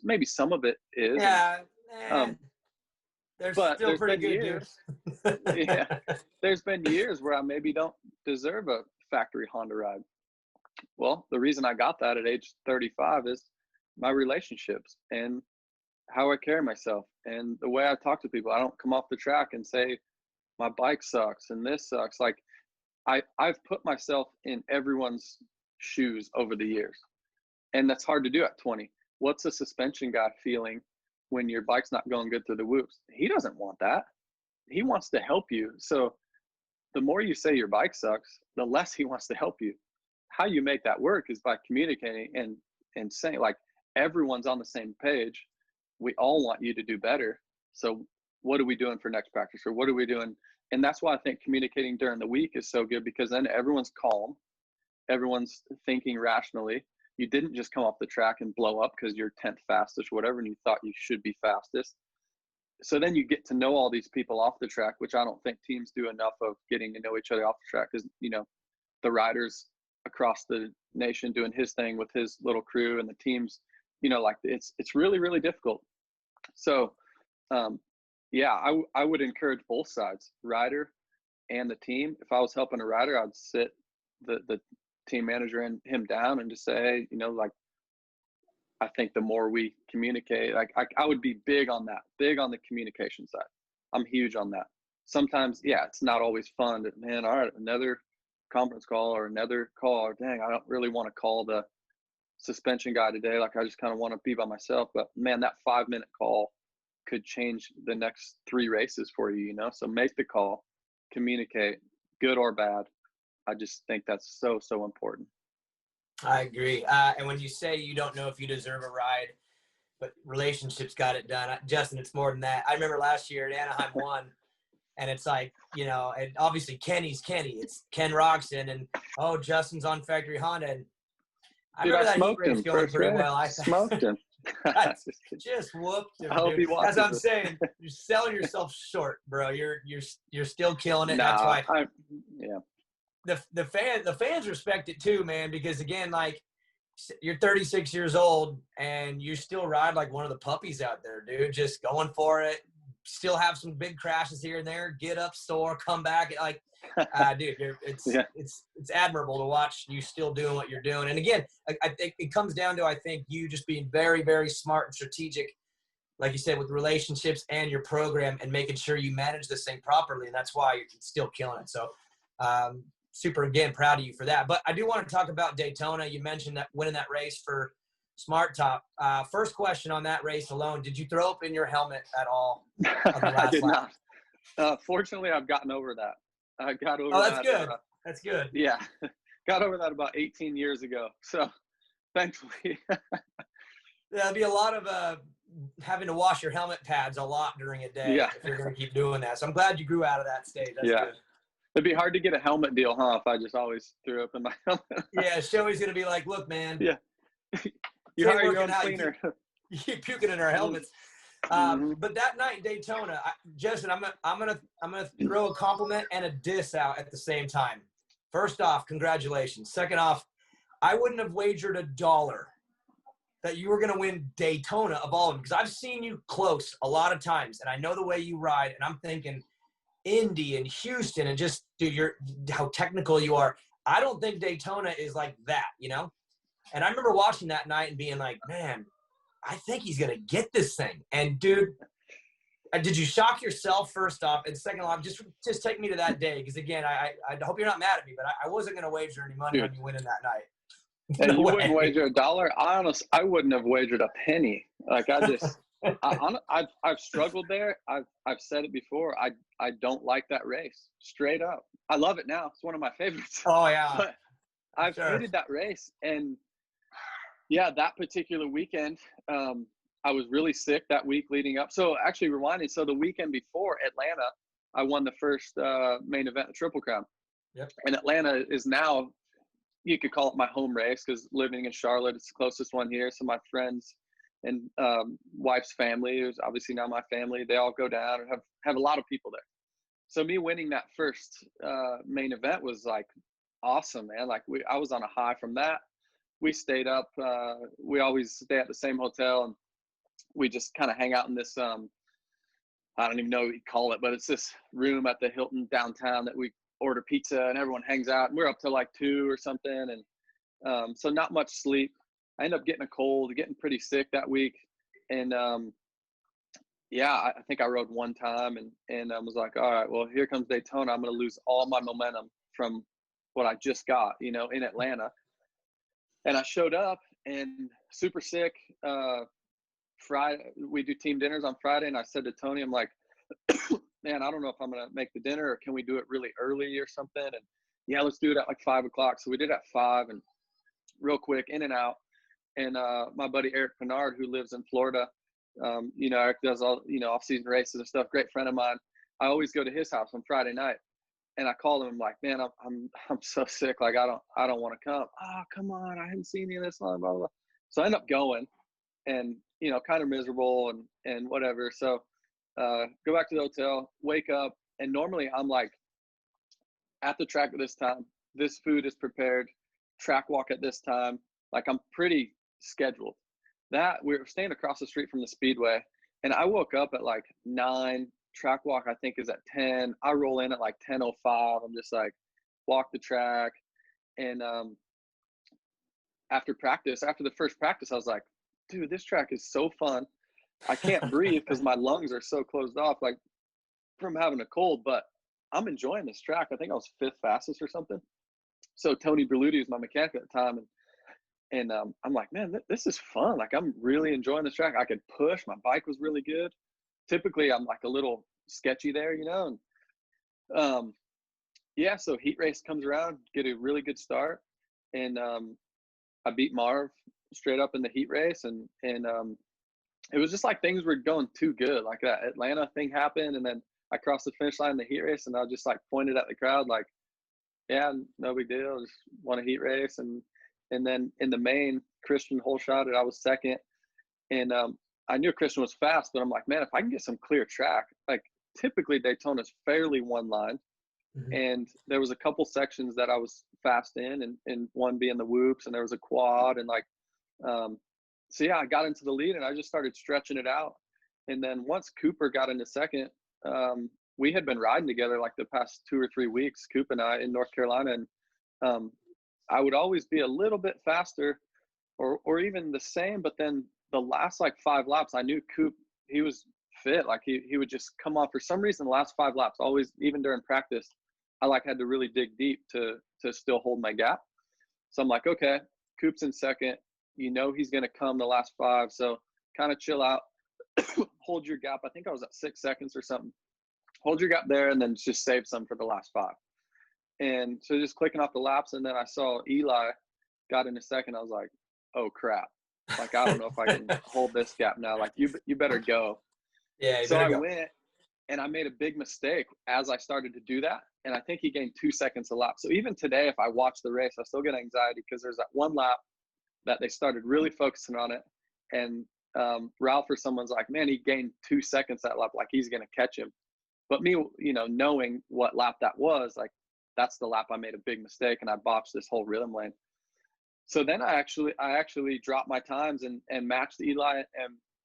maybe some of it is. Yeah. There's still pretty good years. Yeah. There's been years where I maybe don't deserve a factory Honda ride. Well, the reason I got that at age 35 is my relationships and how I carry myself and the way I talk to people. I don't come off the track and say my bike sucks and this sucks. Like, I've put myself in everyone's shoes over the years, and that's hard to do at 20. What's a suspension guy feeling when your bike's not going good through the whoops? He doesn't want that. He wants to help you. So the more you say your bike sucks, the less he wants to help you. How you make that work is by communicating and saying, like, everyone's on the same page. We all want you to do better. So what are we doing for next practice, or what are we doing? And that's why I think communicating during the week is so good, because then everyone's calm. Everyone's thinking rationally. You didn't just come off the track and blow up because you're 10th fastest or whatever, and you thought you should be fastest. So then you get to know all these people off the track, which I don't think teams do enough of, getting to know each other off the track. Because, the riders across the nation doing his thing with his little crew, and the teams, like, it's really, really difficult. So, yeah, I would encourage both sides, rider and the team. If I was helping a rider, I'd sit the team manager and him down and just say, hey, like, I think the more we communicate, like, I would be big on that, big on the communication side. I'm huge on that. Sometimes, yeah, it's not always fun to, man, all right, another conference call or another call, or dang, I don't really want to call the suspension guy today. Like, I just kind of want to be by myself. But man, that 5-minute call could change the next 3 races for you, So make the call, communicate, good or bad. I just think that's so, so important. I agree. And when you say you don't know if you deserve a ride, but relationships got it done, Justin, it's more than that. I remember last year at Anaheim 1, and it's like, you know, and obviously Kenny's Kenny. It's Ken Roxon, and, oh, Justin's on Factory Honda. And I Dude, I remember that heat smoked race him going first pretty race. well. I Smoked him. just whooped him, I hope dude. he That's what I'm watches saying. You're selling yourself short, bro. You're still killing it. That's Nah, why yeah. the fans respect it too, man, because again, like, you're 36 years old and you still ride like one of the puppies out there, dude, just going for it. Still have some big crashes here and there, get up, soar, come back. Like, dude, Yeah. it's admirable to watch you still doing what you're doing. And again, I think it comes down to, I think, you just being very, very smart and strategic, like you said, with relationships and your program, and making sure you manage this thing properly. And that's why you're still killing it. So, super, again, proud of you for that. But I do want to talk about Daytona. You mentioned that winning that race for Smart Top. First question on that race alone, did you throw up in your helmet at all on the last I did lap? not. Fortunately, I've gotten over that. I got over that. Oh, that's good. That's good. Yeah. Got over that about 18 years ago. So thankfully. There'll be a lot of having to wash your helmet pads a lot during a day if you're going to keep doing that. So I'm glad you grew out of that stage. That's good. It'd be hard to get a helmet deal, huh, if I just always threw up in my helmet. Yeah, Joey's going to be like, look, man. Yeah. You hire your own cleaner. You keep puking in our helmets. But that night in Daytona, Justin, I'm gonna throw a compliment and a diss out at the same time. First off, congratulations. Second off, I wouldn't have wagered $1 that you were gonna win Daytona of all of them, because I've seen you close a lot of times, and I know the way you ride, and I'm thinking Indy and Houston, and just, dude, how technical you are. I don't think Daytona is like that, you know? And I remember watching that night and being like, man, I think he's going to get this thing. And, dude, did you shock yourself, first off? And second off, just take me to that day. Because, again, I hope you're not mad at me, but I wasn't going to wager any money on you winning that night. And you wouldn't wager $1? I wouldn't have wagered a penny. Like, I've struggled there. I've said it before. I don't like that race. Straight up. I love it now. It's one of my favorites. Oh, yeah. But I've hated that race. And, yeah, that particular weekend, I was really sick that week leading up. So actually rewinding. So the weekend before Atlanta, I won the first main event, the Triple Crown. Yep. And Atlanta is now, you could call it my home race, because living in Charlotte, it's the closest one here. So my friends and wife's family, who's obviously now my family, they all go down and have a lot of people there. So me winning that first main event was like awesome, man. Like I was on a high from that. We stayed up. We always stay at the same hotel, and we just kind of hang out in this, I don't even know what you call it, but it's this room at the Hilton downtown that we order pizza and everyone hangs out. And we're up to like 2 or something. And so not much sleep. I ended up getting a cold, getting pretty sick that week. And yeah, I think I rode one time and I was like, all right, well, here comes Daytona. I'm going to lose all my momentum from what I just got, you know, in Atlanta. And I showed up and super sick. Friday, we do team dinners on Friday, and I said to Tony, I'm like, man, I don't know if I'm going to make the dinner, or can we do it really early or something? And yeah, let's do it at like 5 o'clock. So we did it at 5, and real quick, in and out. And my buddy Eric Pinard, who lives in Florida, you know, Eric does all, you know, off-season races and stuff. Great friend of mine. I always go to his house on Friday night. And I called him. I'm like, man, I'm so sick. Like, I don't want to come. Oh, come on. I haven't seen you this long, blah, blah, blah. So I end up going, and, you know, kind of miserable and whatever. So go back to the hotel, wake up. And normally I'm like at the track at this time, this food is prepared, track walk at this time. Like, I'm pretty scheduled. That we were staying across the street from the Speedway, and I woke up at like 9. Track walk, I think, is at 10. I roll in at like 10:05. I'm just like, walk the track. And after the first practice, I was like, dude, this track is so fun. I can't breathe because my lungs are so closed off, like from having a cold, but I'm enjoying this track. I think I was 5th fastest or something. So Tony Berluti was my mechanic at the time. And I'm like, man, this is fun. Like, I'm really enjoying this track. I could push. My bike was really good. Typically, I'm like a little sketchy there, you know. And yeah, so heat race comes around, get a really good start. And I beat Marv straight up in the heat race, and it was just like things were going too good. Like that Atlanta thing happened, and then I crossed the finish line in the heat race, and I just like pointed at the crowd like, yeah, no big deal, just won a heat race. And then in the main, Christian whole shotted, I was second. And I knew Christian was fast, but I'm like, man, if I can get some clear track, like typically Daytona's fairly one line. Mm-hmm. And there was a couple sections that I was fast in, and one being the whoops, and there was a quad, and like, so yeah, I got into the lead and I just started stretching it out. And then once Cooper got into second, we had been riding together like the past 2 or 3 weeks, Coop and I, in North Carolina. And I would always be a little bit faster or even the same. But then the last like 5 laps, I knew Coop, he was fit. Like he would just come on for some reason. The last 5 laps, always, even during practice, I like had to really dig deep to still hold my gap. So I'm like, okay, Coop's in second. You know he's going to come the last 5, so kind of chill out, hold your gap. I think I was at 6 seconds or something. Hold your gap there, and then just save some for the last 5. And so just clicking off the laps, and then I saw Eli got in a second. I was like, oh, crap. Like, I don't know if I can hold this gap now. Like, you better go. Yeah, so I went, and I made a big mistake as I started to do that, and I think he gained 2 seconds a lap. So even today, if I watch the race, I still get anxiety because there's that one lap that they started really focusing on it. And Ralph or someone's like, man, he gained 2 seconds that lap, like he's going to catch him. But me, you know, knowing what lap that was, like that's the lap I made a big mistake and I botched this whole rhythm lane. So then I actually dropped my times and matched Eli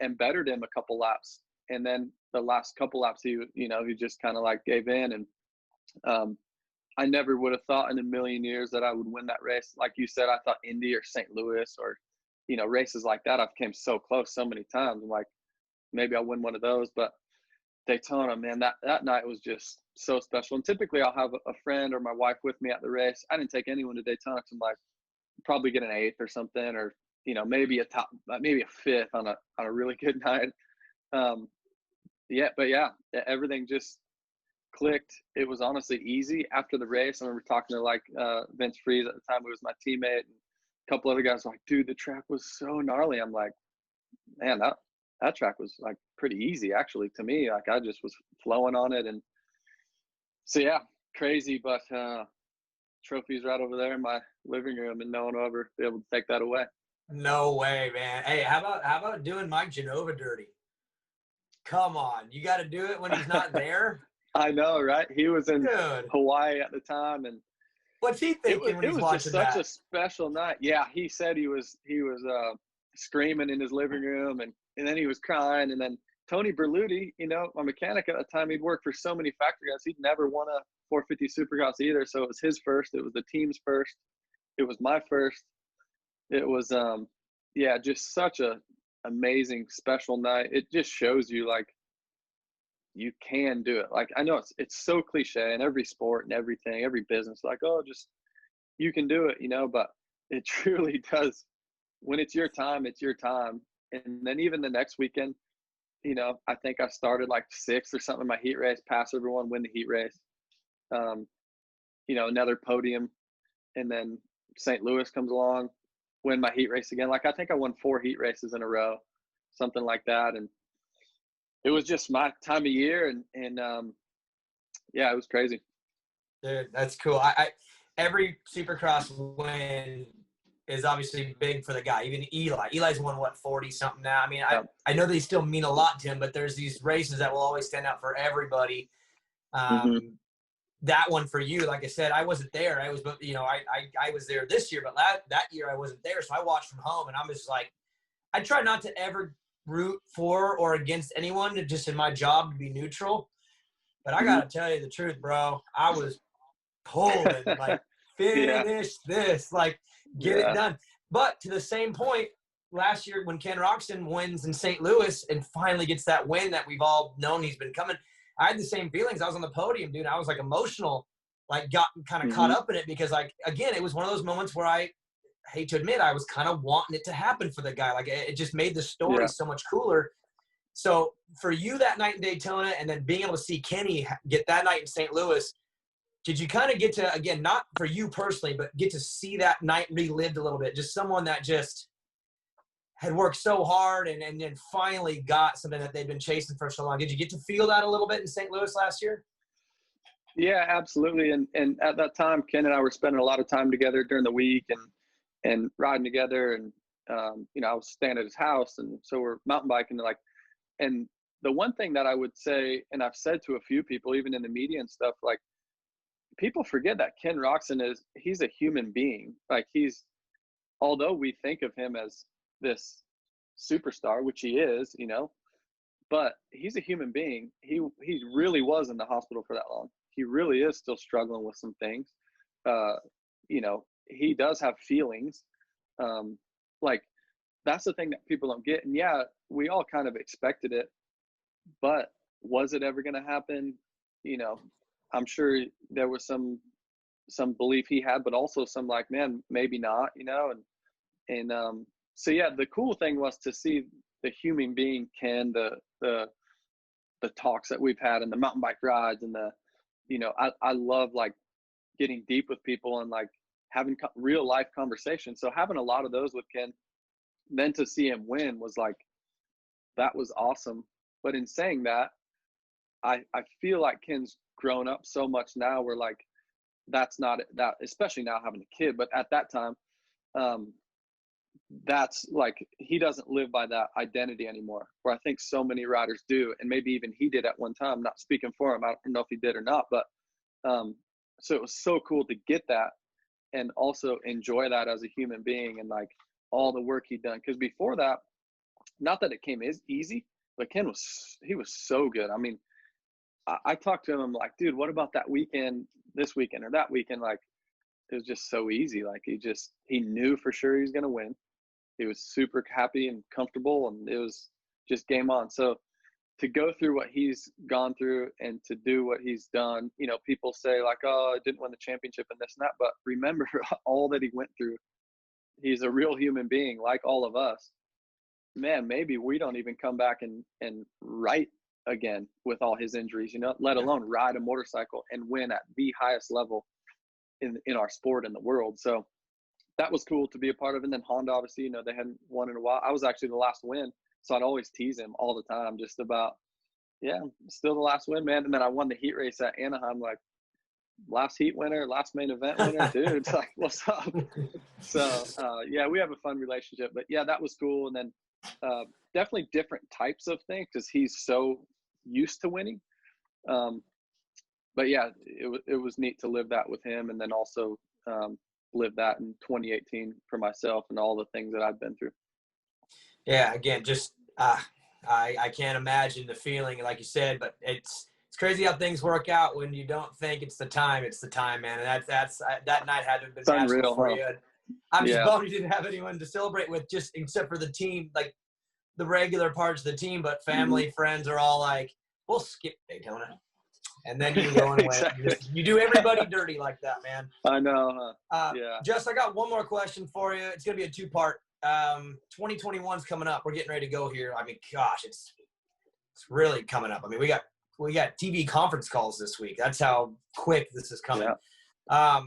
and bettered him a couple laps. And then the last couple laps, he just kind of like gave in. And I never would have thought in a million years that I would win that race. Like you said, I thought Indy or St. Louis or, you know, races like that. I've came so close so many times. I'm like, maybe I'll win one of those. But Daytona, man, that night was just so special. And typically I'll have a friend or my wife with me at the race. I didn't take anyone to Daytona. So I'm like, probably get an 8th or something, or, you know, maybe a 5th on a really good night. But everything just clicked. It was honestly easy after the race. I remember talking to like Vince Freeze at the time, who was my teammate, and a couple other guys were like, dude, the track was so gnarly. I'm like, man, that track was like pretty easy actually to me. Like I just was flowing on it. And so yeah, crazy, but trophy's right over there in my living room, and no one will ever be able to take that away. No way, man. Hey, how about doing Mike Genova dirty? Come on, you got to do it when he's not there. I know, right? He was in Hawaii at the time, and what's he thinking when he's watching that? It was just such a special night. Yeah, he said he was screaming in his living room, and then he was crying. And then Tony Berluti, you know, my mechanic at the time, he'd worked for so many factory guys. He'd never won a 450 Supercross either, so it was his first. It was the team's first. It was my first. It was just such a amazing, special night. It just shows you like you can do it. Like I know it's so cliche in every sport and everything, every business, like, oh, just you can do it, you know, but it truly does. When it's your time, it's your time. And then even the next weekend, you know, I think I started like 6th or something in my heat race, pass everyone, win the heat race. You know, another podium, and then St. Louis comes along, win my heat race again. Like I think I won 4 heat races in a row, something like that. And it was just my time of year, and yeah, it was crazy. Dude, that's cool. I every Supercross win is obviously big for the guy. Even Eli's won 40 something now. I mean, I know they still mean a lot to him, but there's these races that will always stand out for everybody. That one for you, like I said, I wasn't there. I was, you know, I was there this year, but that year I wasn't there, so I watched from home, and I'm just like, I try not to ever root for or against anyone, to just in my job to be neutral. But I gotta tell you the truth, bro. I was pulling like finish this, like get it done. But to the same point, last year when Ken Roxton wins in St. Louis and finally gets that win that we've all known he's been coming, I had the same feelings. I was on the podium, dude. I was like emotional, like got kind of caught up in it because, like, again, it was one of those moments where I hate to admit I was kind of wanting it to happen for the guy. Like it just made the story so much cooler. So for you that night in Daytona, and then being able to see Kenny get that night in St. Louis, did you kind of get to, again, not for you personally, but get to see that night relived a little bit? Just someone that just had worked so hard and then finally got something that they'd been chasing for so long. Did you get to feel that a little bit in St. Louis last year? Yeah, absolutely. And at that time, Ken and I were spending a lot of time together during the week and riding together. And, you know, I was staying at his house. And so we're mountain biking, and the one thing that I would say, and I've said to a few people, even in the media and stuff, like, people forget that Ken Roczen he's a human being. Like, although we think of him as this superstar, which he is, you know, but he's a human being. He really was in the hospital for that long. He really is still struggling with some things. You know, he does have feelings. Like, that's the thing that people don't get. And yeah, we all kind of expected it, but was it ever going to happen? You know, I'm sure there was some belief he had, but also some like, man, maybe not, you know? And so yeah, the cool thing was to see the human being, Ken, the talks that we've had and the mountain bike rides and you know, I love like getting deep with people and like having real life conversations. So having a lot of those with Ken, then to see him win was like, that was awesome. But in saying that, I feel like Ken's grown up so much now where like, that's not that, especially now having a kid, but at that time, that's like, he doesn't live by that identity anymore, where I think so many riders do. And maybe even he did at one time, not speaking for him. I don't know if he did or not, but so it was so cool to get that and also enjoy that as a human being and like all the work he'd done. Because before that, not that it came as easy, but Ken was so good. I mean, I talked to him, I'm like, dude, what about that weekend, this weekend or that weekend? Like, it was just so easy. Like, he knew for sure he was going to win. He was super happy and comfortable, and it was just game on. So to go through what he's gone through and to do what he's done, you know, people say like, oh, I didn't win the championship and this and that, but remember all that he went through. He's a real human being like all of us. Man, maybe we don't even come back and write again with all his injuries, you know, let alone ride a motorcycle and win at the highest level in our sport in the world. So that was cool to be a part of. And then Honda, obviously, you know, they hadn't won in a while. I was actually the last win. So I'd always tease him all the time, just about, yeah, still the last win, man. And then I won the heat race at Anaheim, like last heat winner, last main event winner, dude. It's like, what's up? So, yeah, we have a fun relationship. But yeah, that was cool. And then definitely different types of things because he's so used to winning. But yeah, it was neat to live that with him, and then also live that in 2018 for myself and all the things that I've been through. Yeah, again, just I can't imagine the feeling, like you said, but it's crazy how things work out when you don't think it's the time, man. And that's that night had to have been magical for you. I'm just bummed you didn't have anyone to celebrate with, just except for the team, like the regular parts of the team, but family, friends are all like, we'll skip Daytona. And then you go and win. Exactly. You do everybody dirty like that, man. I know. Yeah. Just, I got one more question for you. It's going to be a two-part. 2021's coming up. We're getting ready to go here. I mean, gosh, it's really coming up. I mean, we got TV conference calls this week. That's how quick this is coming. Yeah.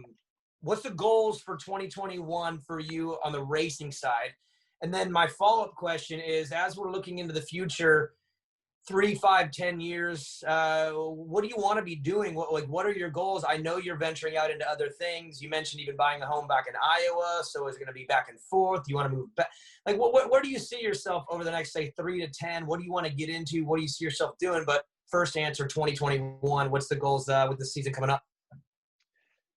What's the goals for 2021 for you on the racing side? And then my follow-up question is, as we're looking into the future, 3, 5, 10 years, what do you want to be doing? What are your goals? I know you're venturing out into other things. You mentioned even buying a home back in Iowa. So is it going to be back and forth? Do you want to move back? Like, where do you see yourself over the next, say, 3 to 10? What do you want to get into? What do you see yourself doing? But first answer, 2021, what's the goals with the season coming up?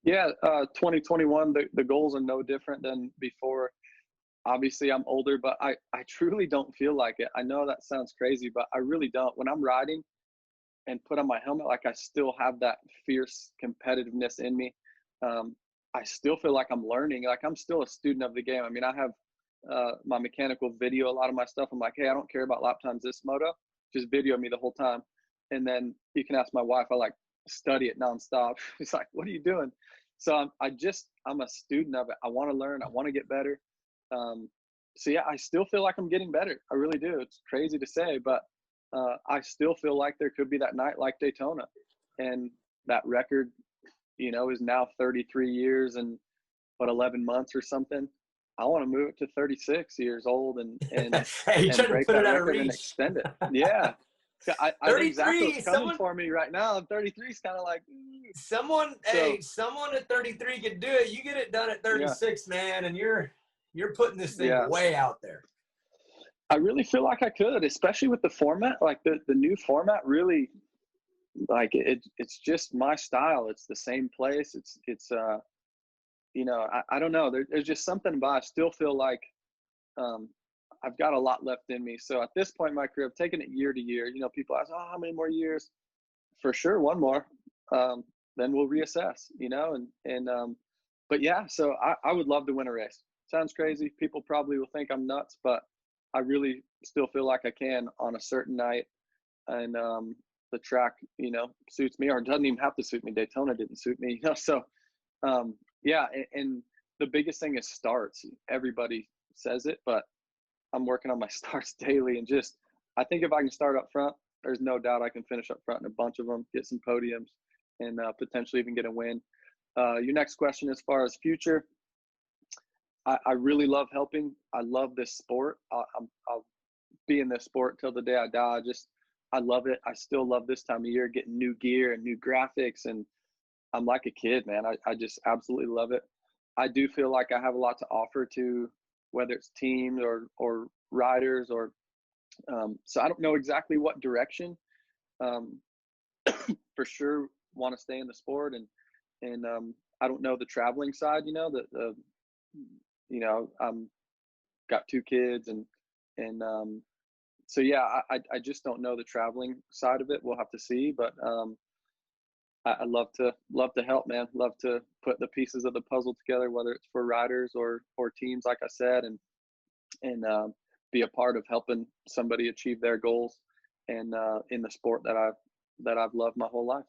Yeah, 2021, the goals are no different than before. Obviously, I'm older, but I truly don't feel like it. I know that sounds crazy, but I really don't. When I'm riding and put on my helmet, like, I still have that fierce competitiveness in me. I still feel like I'm learning. Like, I'm still a student of the game. I mean, I have my mechanical video, a lot of my stuff. I'm like, hey, I don't care about lap times this moto. Just video me the whole time. And then you can ask my wife, I like study it nonstop. She's like, what are you doing? So I'm a student of it. I want to learn. I want to get better. So yeah, I still feel like I'm getting better. I really do. It's crazy to say, but I still feel like there could be that night like Daytona, and that record, you know, is now 33 years and 11 months or something. I want to move it to 36 years old and Hey, you're trying to break put that it out of record and reach. extend it. Yeah. I think 33, Zacho's coming for me right now. And 33 is kind of like, someone at 33 could do it. You get it done at 36, yeah. man, and you're putting this thing way out there. I really feel like I could, especially with the format. Like the new format really, like it's just my style. It's the same place. It's you know, I don't know. There's just something about, I still feel like I've got a lot left in me. So at this point in my career, I've taken it year to year. You know, people ask, oh, how many more years? For sure, one more. Then we'll reassess, you know, but yeah, so I would love to win a race. Sounds crazy. People probably will think I'm nuts, but I really still feel like I can on a certain night. And the track, you know, suits me, or it doesn't even have to suit me. Daytona didn't suit me, you know, so yeah. And the biggest thing is starts. Everybody says it, but I'm working on my starts daily. And just, I think if I can start up front, there's no doubt I can finish up front in a bunch of them, get some podiums, and potentially even get a win. Your next question, as far as future, I really love helping. I love this sport. I'll be in this sport till the day I die. I love it. I still love this time of year, getting new gear and new graphics. And I'm like a kid, man. I just absolutely love it. I do feel like I have a lot to offer to, whether it's teams or riders, or so I don't know exactly what direction. For sure want to stay in the sport, and I don't know the traveling side, you know, you know, got 2 kids and so yeah, I just don't know the traveling side of it. We'll have to see, but I love to help, man. Love to put the pieces of the puzzle together, whether it's for riders or teams, like I said, and be a part of helping somebody achieve their goals, and in the sport that I've loved my whole life.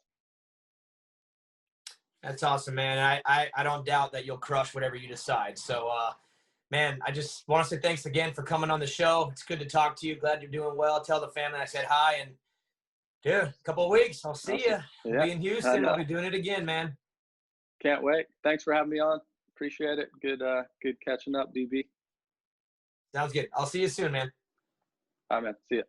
That's awesome, man. I don't doubt that you'll crush whatever you decide. So, man, I just want to say thanks again for coming on the show. It's good to talk to you. Glad you're doing well. Tell the family I said hi, and dude, a couple of weeks, I'll see you. Yeah, I'll be in Houston. I'll be doing it again, man. Can't wait. Thanks for having me on. Appreciate it. Good catching up, DB. Sounds good. I'll see you soon, man. All right, man. See ya.